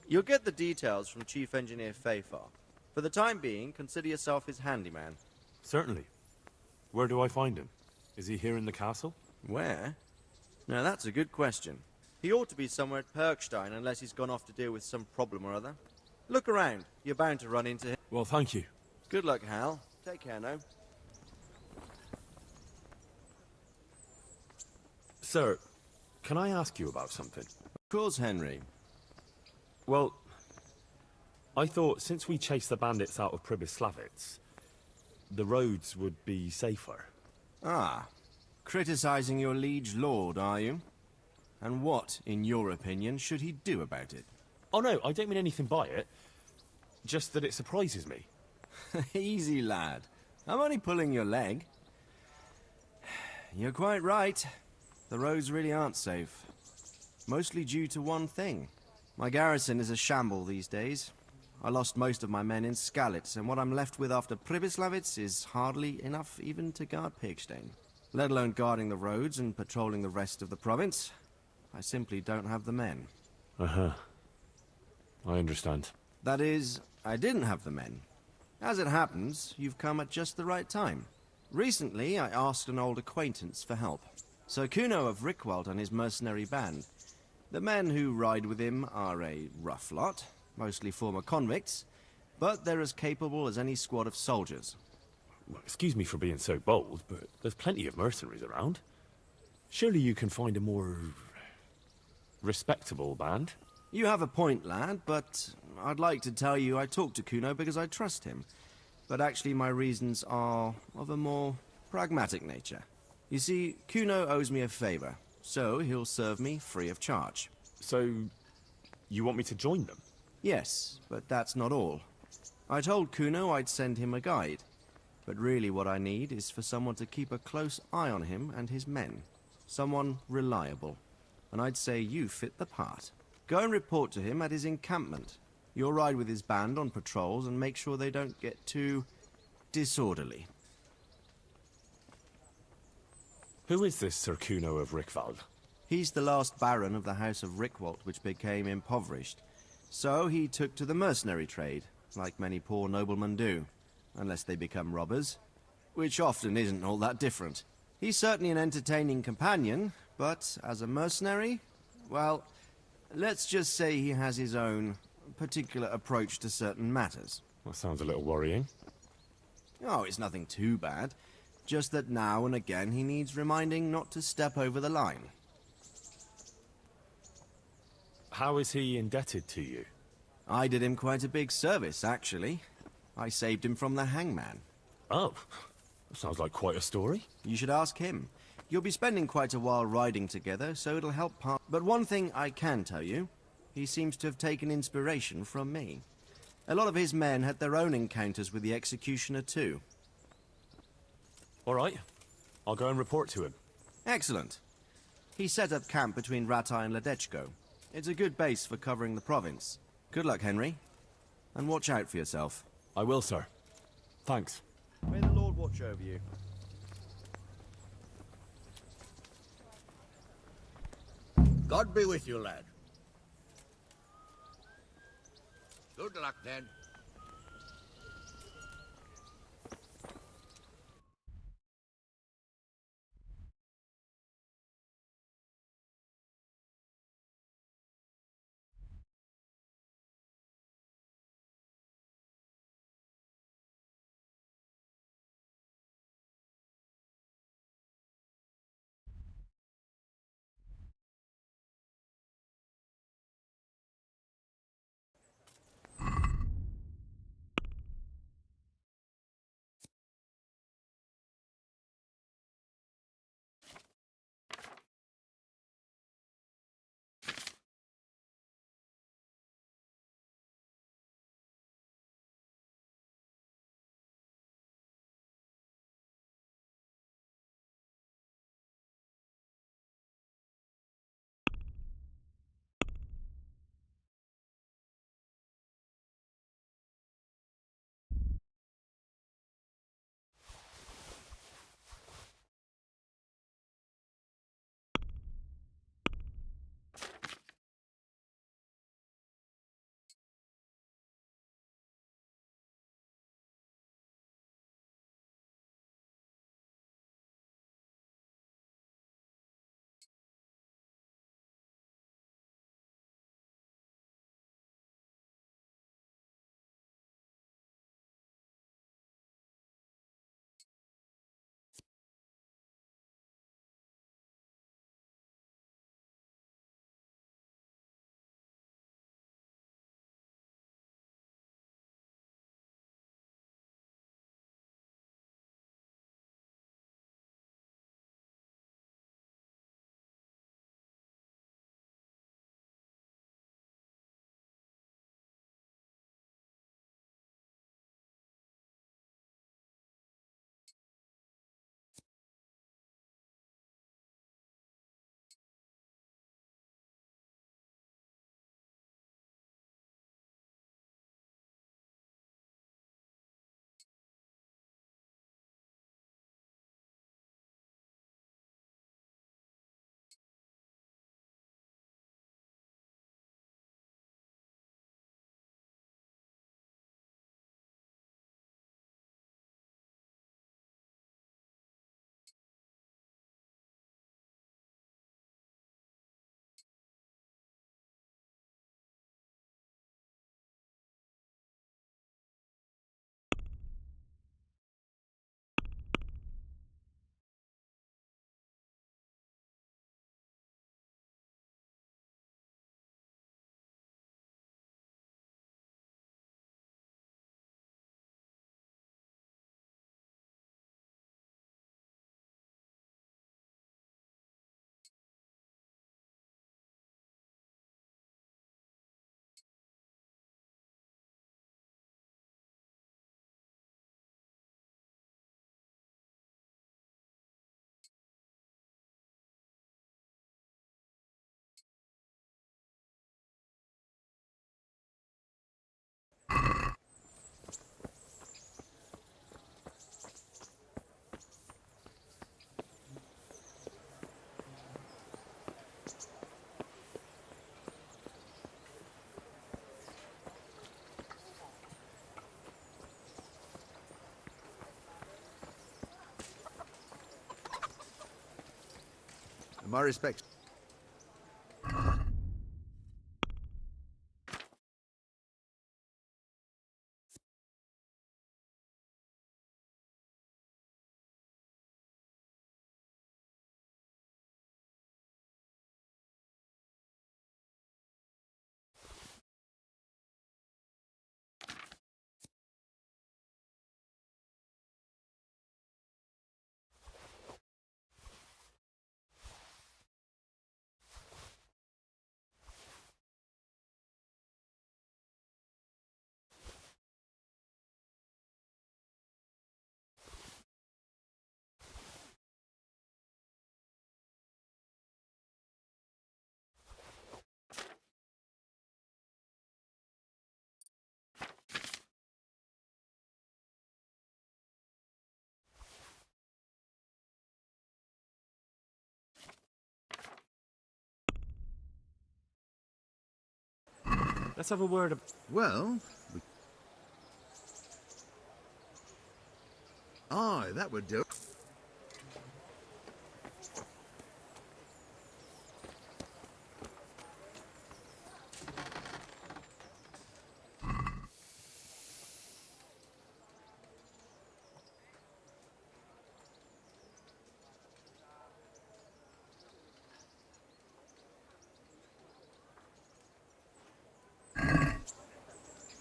Speaker 7: You'll get the details from Chief Engineer Pfeiffer. For the time being, consider yourself his handyman.
Speaker 1: Certainly. Where do I find him? Is he here in the castle?
Speaker 7: Where? Now that's a good question. He ought to be somewhere at Perkstein unless he's gone off to deal with some problem or other. Look around. You're bound to run into him.
Speaker 1: Well, thank you.
Speaker 7: Good luck, Hal. Take care now.
Speaker 1: Sir, can I ask you about something?
Speaker 7: Of course, Henry.
Speaker 1: Well,
Speaker 3: I thought since we chased the bandits out of Przybysławiec, the roads would be safer.
Speaker 7: Ah, criticizing your liege lord, are you? And what, in your opinion, should he do about it?
Speaker 3: Oh no, I don't mean anything by it. Just that it surprises me.
Speaker 7: Easy, lad. I'm only pulling your leg. You're quite right. The roads really aren't safe. Mostly due to one thing. My garrison is a shamble these days. I lost most of my men in Skalitz, and what I'm left with after Przybysławiec is hardly enough even to guard Pigstein. Let alone guarding the roads and patrolling the rest of the province. I simply don't have the men.
Speaker 3: Uh-huh. I understand.
Speaker 7: That is, I didn't have the men. As it happens, you've come at just the right time. Recently, I asked an old acquaintance for help. Sir Kuno of Rickwald and his mercenary band. The men who ride with him are a rough lot, mostly former convicts, but they're as capable as any squad of soldiers.
Speaker 3: Well, excuse me for being so bold, but there's plenty of mercenaries around. Surely you can find a more respectable band?
Speaker 7: You have a point, lad, but I'd like to tell you I talked to Kuno because I trust him. But actually my reasons are of a more pragmatic nature. You see, Kuno owes me a favor, so he'll serve me free of charge.
Speaker 3: So, you want me to join them?
Speaker 7: Yes, but that's not all. I told Kuno I'd send him a guide, but really what I need is for someone to keep a close eye on him and his men. Someone reliable. And I'd say you fit the part. Go and report to him at his encampment. You'll ride with his band on patrols and make sure they don't get too disorderly.
Speaker 3: Who is this Sir Kuno of Rickwald?
Speaker 7: He's the last baron of the House of Rickwald, which became impoverished. So he took to the mercenary trade, like many poor noblemen do, unless they become robbers, which often isn't all that different. He's certainly an entertaining companion, but as a mercenary, well, let's just say he has his own particular approach to certain matters.
Speaker 3: That sounds a little worrying.
Speaker 7: Oh, it's nothing too bad. Just that now and again he needs reminding not to step over the line.
Speaker 3: How is he indebted to you?
Speaker 7: I did him quite a big service, actually. I saved him from the hangman.
Speaker 3: Oh, that sounds like quite a story.
Speaker 7: You should ask him. You'll be spending quite a while riding together, so it'll help part. But one thing I can tell you, he seems to have taken inspiration from me. A lot of his men had their own encounters with the executioner too.
Speaker 3: All right, I'll go and report to him.
Speaker 7: Excellent. He set up camp between Rataj and Ledeczko. It's a good base for covering the province. Good luck, Henry. And watch out for yourself.
Speaker 3: I will, sir. Thanks.
Speaker 7: May the Lord watch over you.
Speaker 15: God be with you, lad. Good luck, then.
Speaker 17: My respects.
Speaker 1: Let's have a word.
Speaker 17: Well, aye, that would do.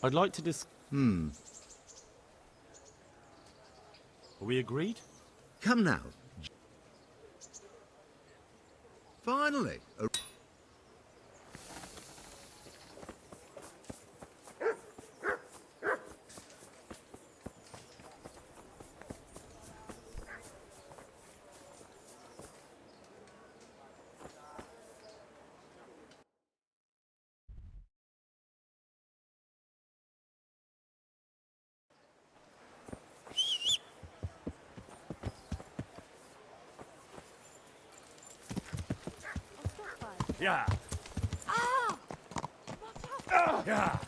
Speaker 1: I'd like to dis...
Speaker 17: Hmm.
Speaker 1: Are we agreed?
Speaker 17: Come now. Finally.
Speaker 3: Yeah.
Speaker 18: Ah!
Speaker 3: Yeah.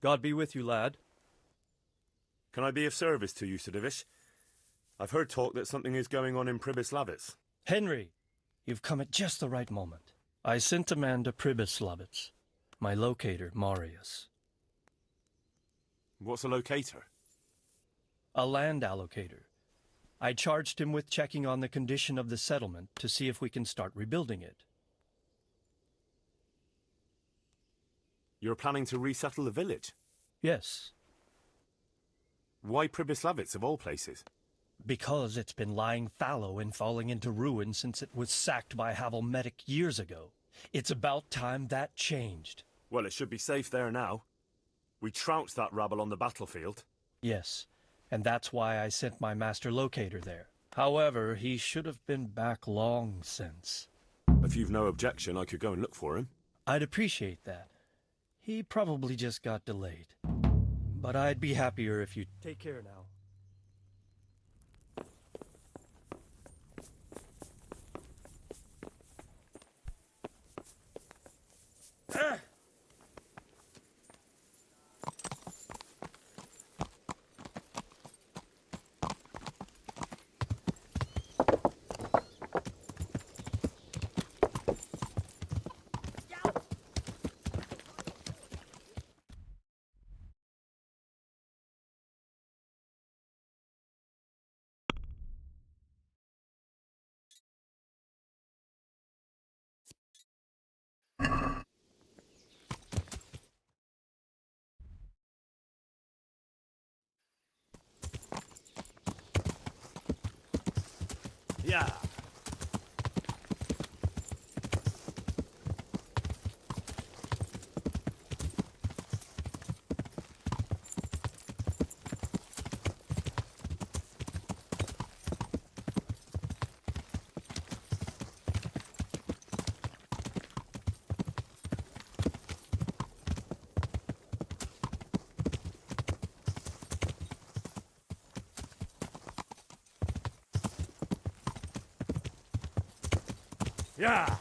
Speaker 10: God be with you, lad.
Speaker 1: Can I be of service to you, Sir Divish? I've heard talk that something is going on in Pribyslavitz.
Speaker 10: Henry, you've come at just the right moment. I sent a man to Pribyslavitz. My locator, Marius.
Speaker 1: What's a locator?
Speaker 10: A land allocator. I charged him with checking on the condition of the settlement to see if we can start rebuilding it.
Speaker 1: You're planning to resettle the village?
Speaker 10: Yes.
Speaker 1: Why Pribyslavitz, of all places?
Speaker 10: Because it's been lying fallow and falling into ruin since it was sacked by Havelmetic years ago. It's about time that changed.
Speaker 1: Well, it should be safe there now. We trounced that rabble on the battlefield.
Speaker 10: Yes, and that's why I sent my master locator there. However, he should have been back long since.
Speaker 1: If you've no objection, I could go and look for him.
Speaker 10: I'd appreciate that. He probably just got delayed. But I'd be happier if you...
Speaker 12: Take care now.
Speaker 5: Yeah.
Speaker 3: Yeah.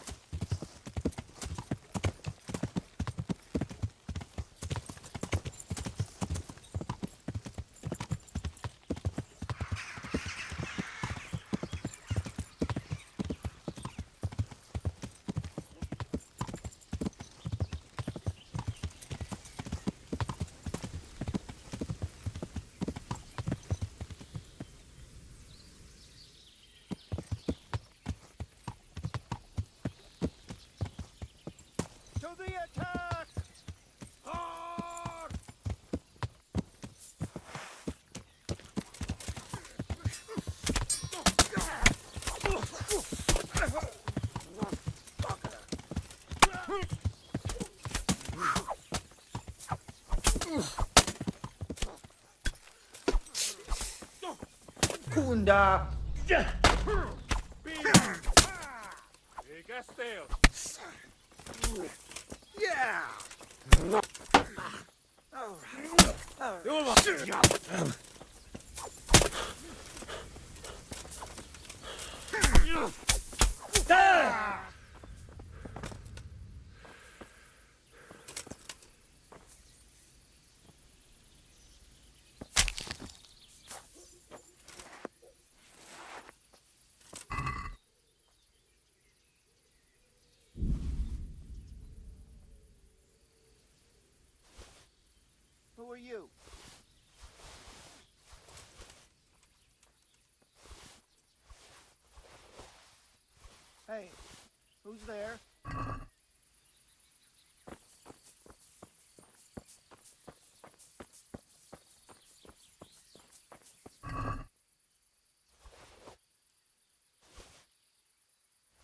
Speaker 13: To the attack! Hard!
Speaker 4: Kunda!
Speaker 6: Eikä still.
Speaker 13: Yeah!
Speaker 4: Who are you? Hey, who's there?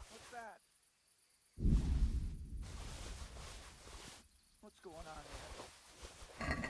Speaker 4: What's that? What's going on here?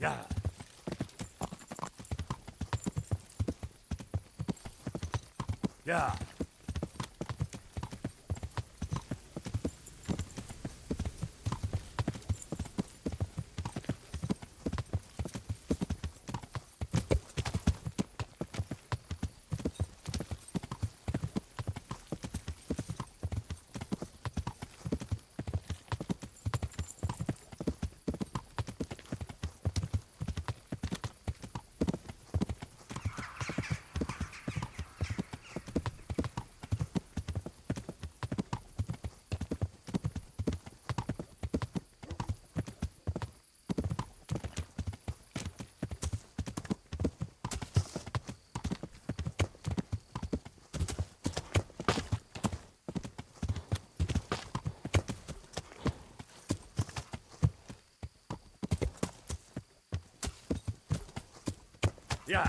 Speaker 3: Yeah.
Speaker 5: Yeah. Yeah.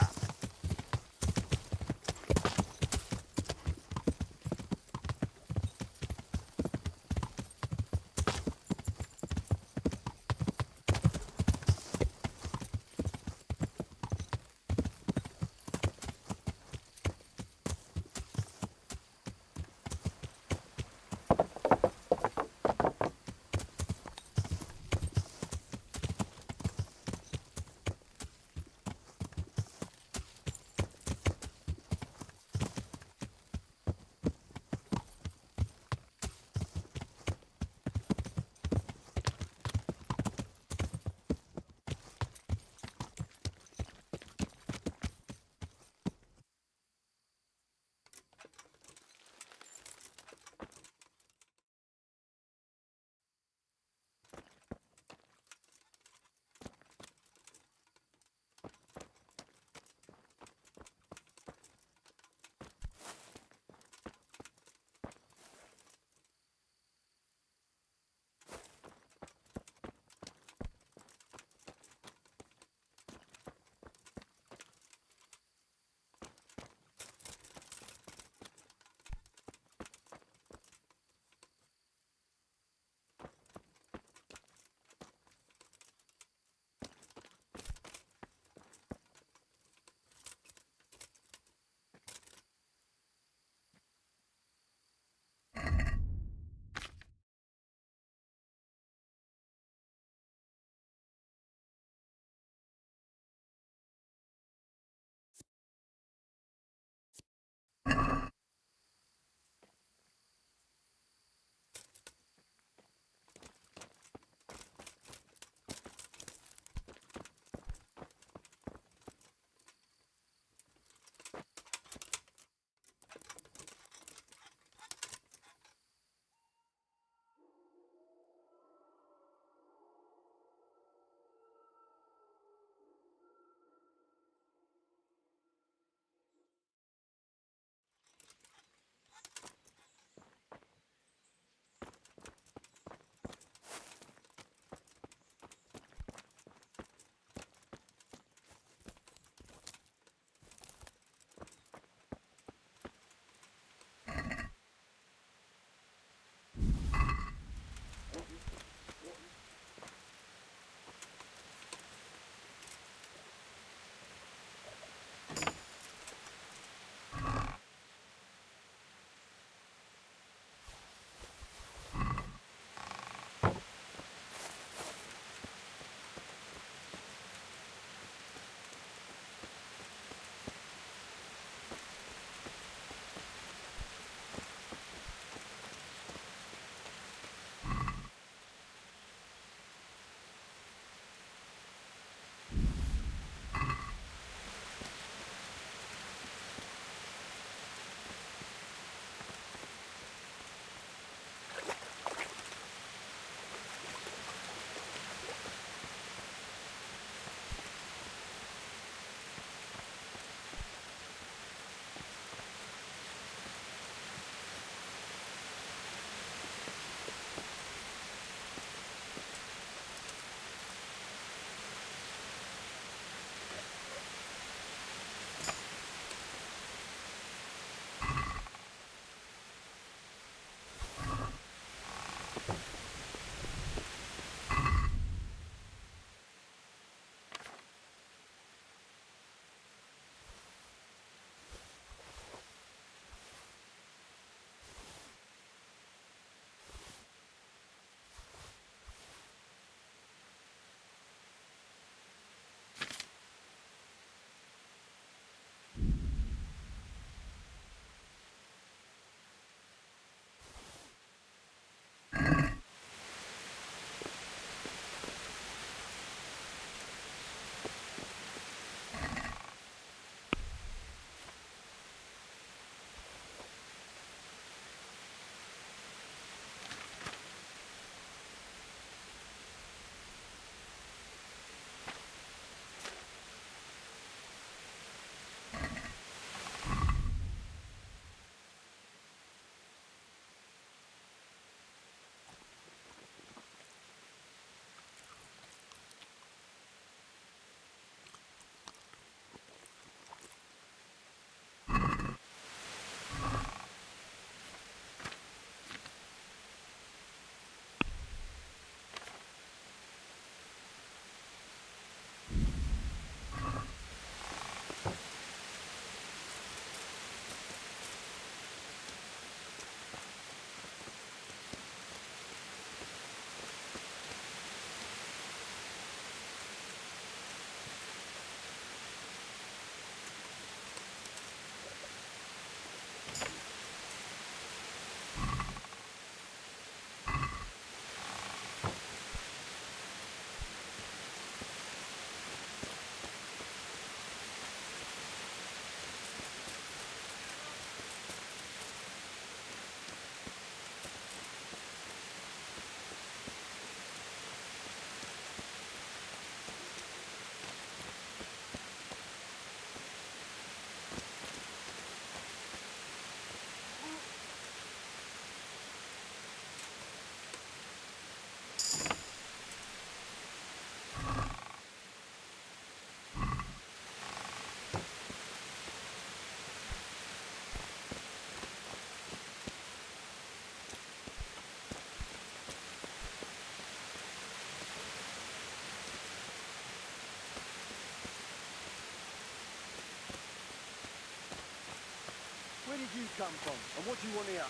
Speaker 13: come from, and what do you want here?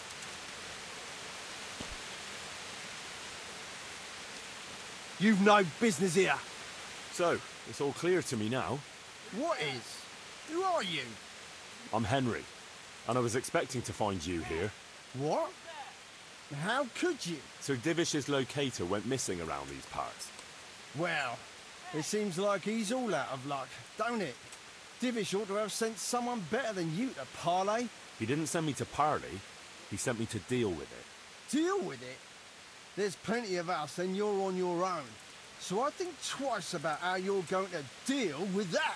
Speaker 5: You've no business here.
Speaker 3: So, it's all clear to me now.
Speaker 13: What is? Who are you?
Speaker 3: I'm Henry, and I was expecting to find you here.
Speaker 13: What? How could you?
Speaker 3: So Divish's locator went missing around these parts.
Speaker 13: Well, it seems like he's all out of luck, don't it? Divish ought to have sent someone better than you to parley.
Speaker 3: He didn't send me to parley, he sent me to deal with it.
Speaker 13: Deal with it? There's plenty of us and you're on your own. So I think twice about how you're going to deal with that.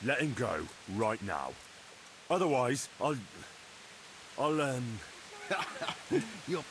Speaker 3: Let him go, right now. Otherwise, I'll
Speaker 13: You're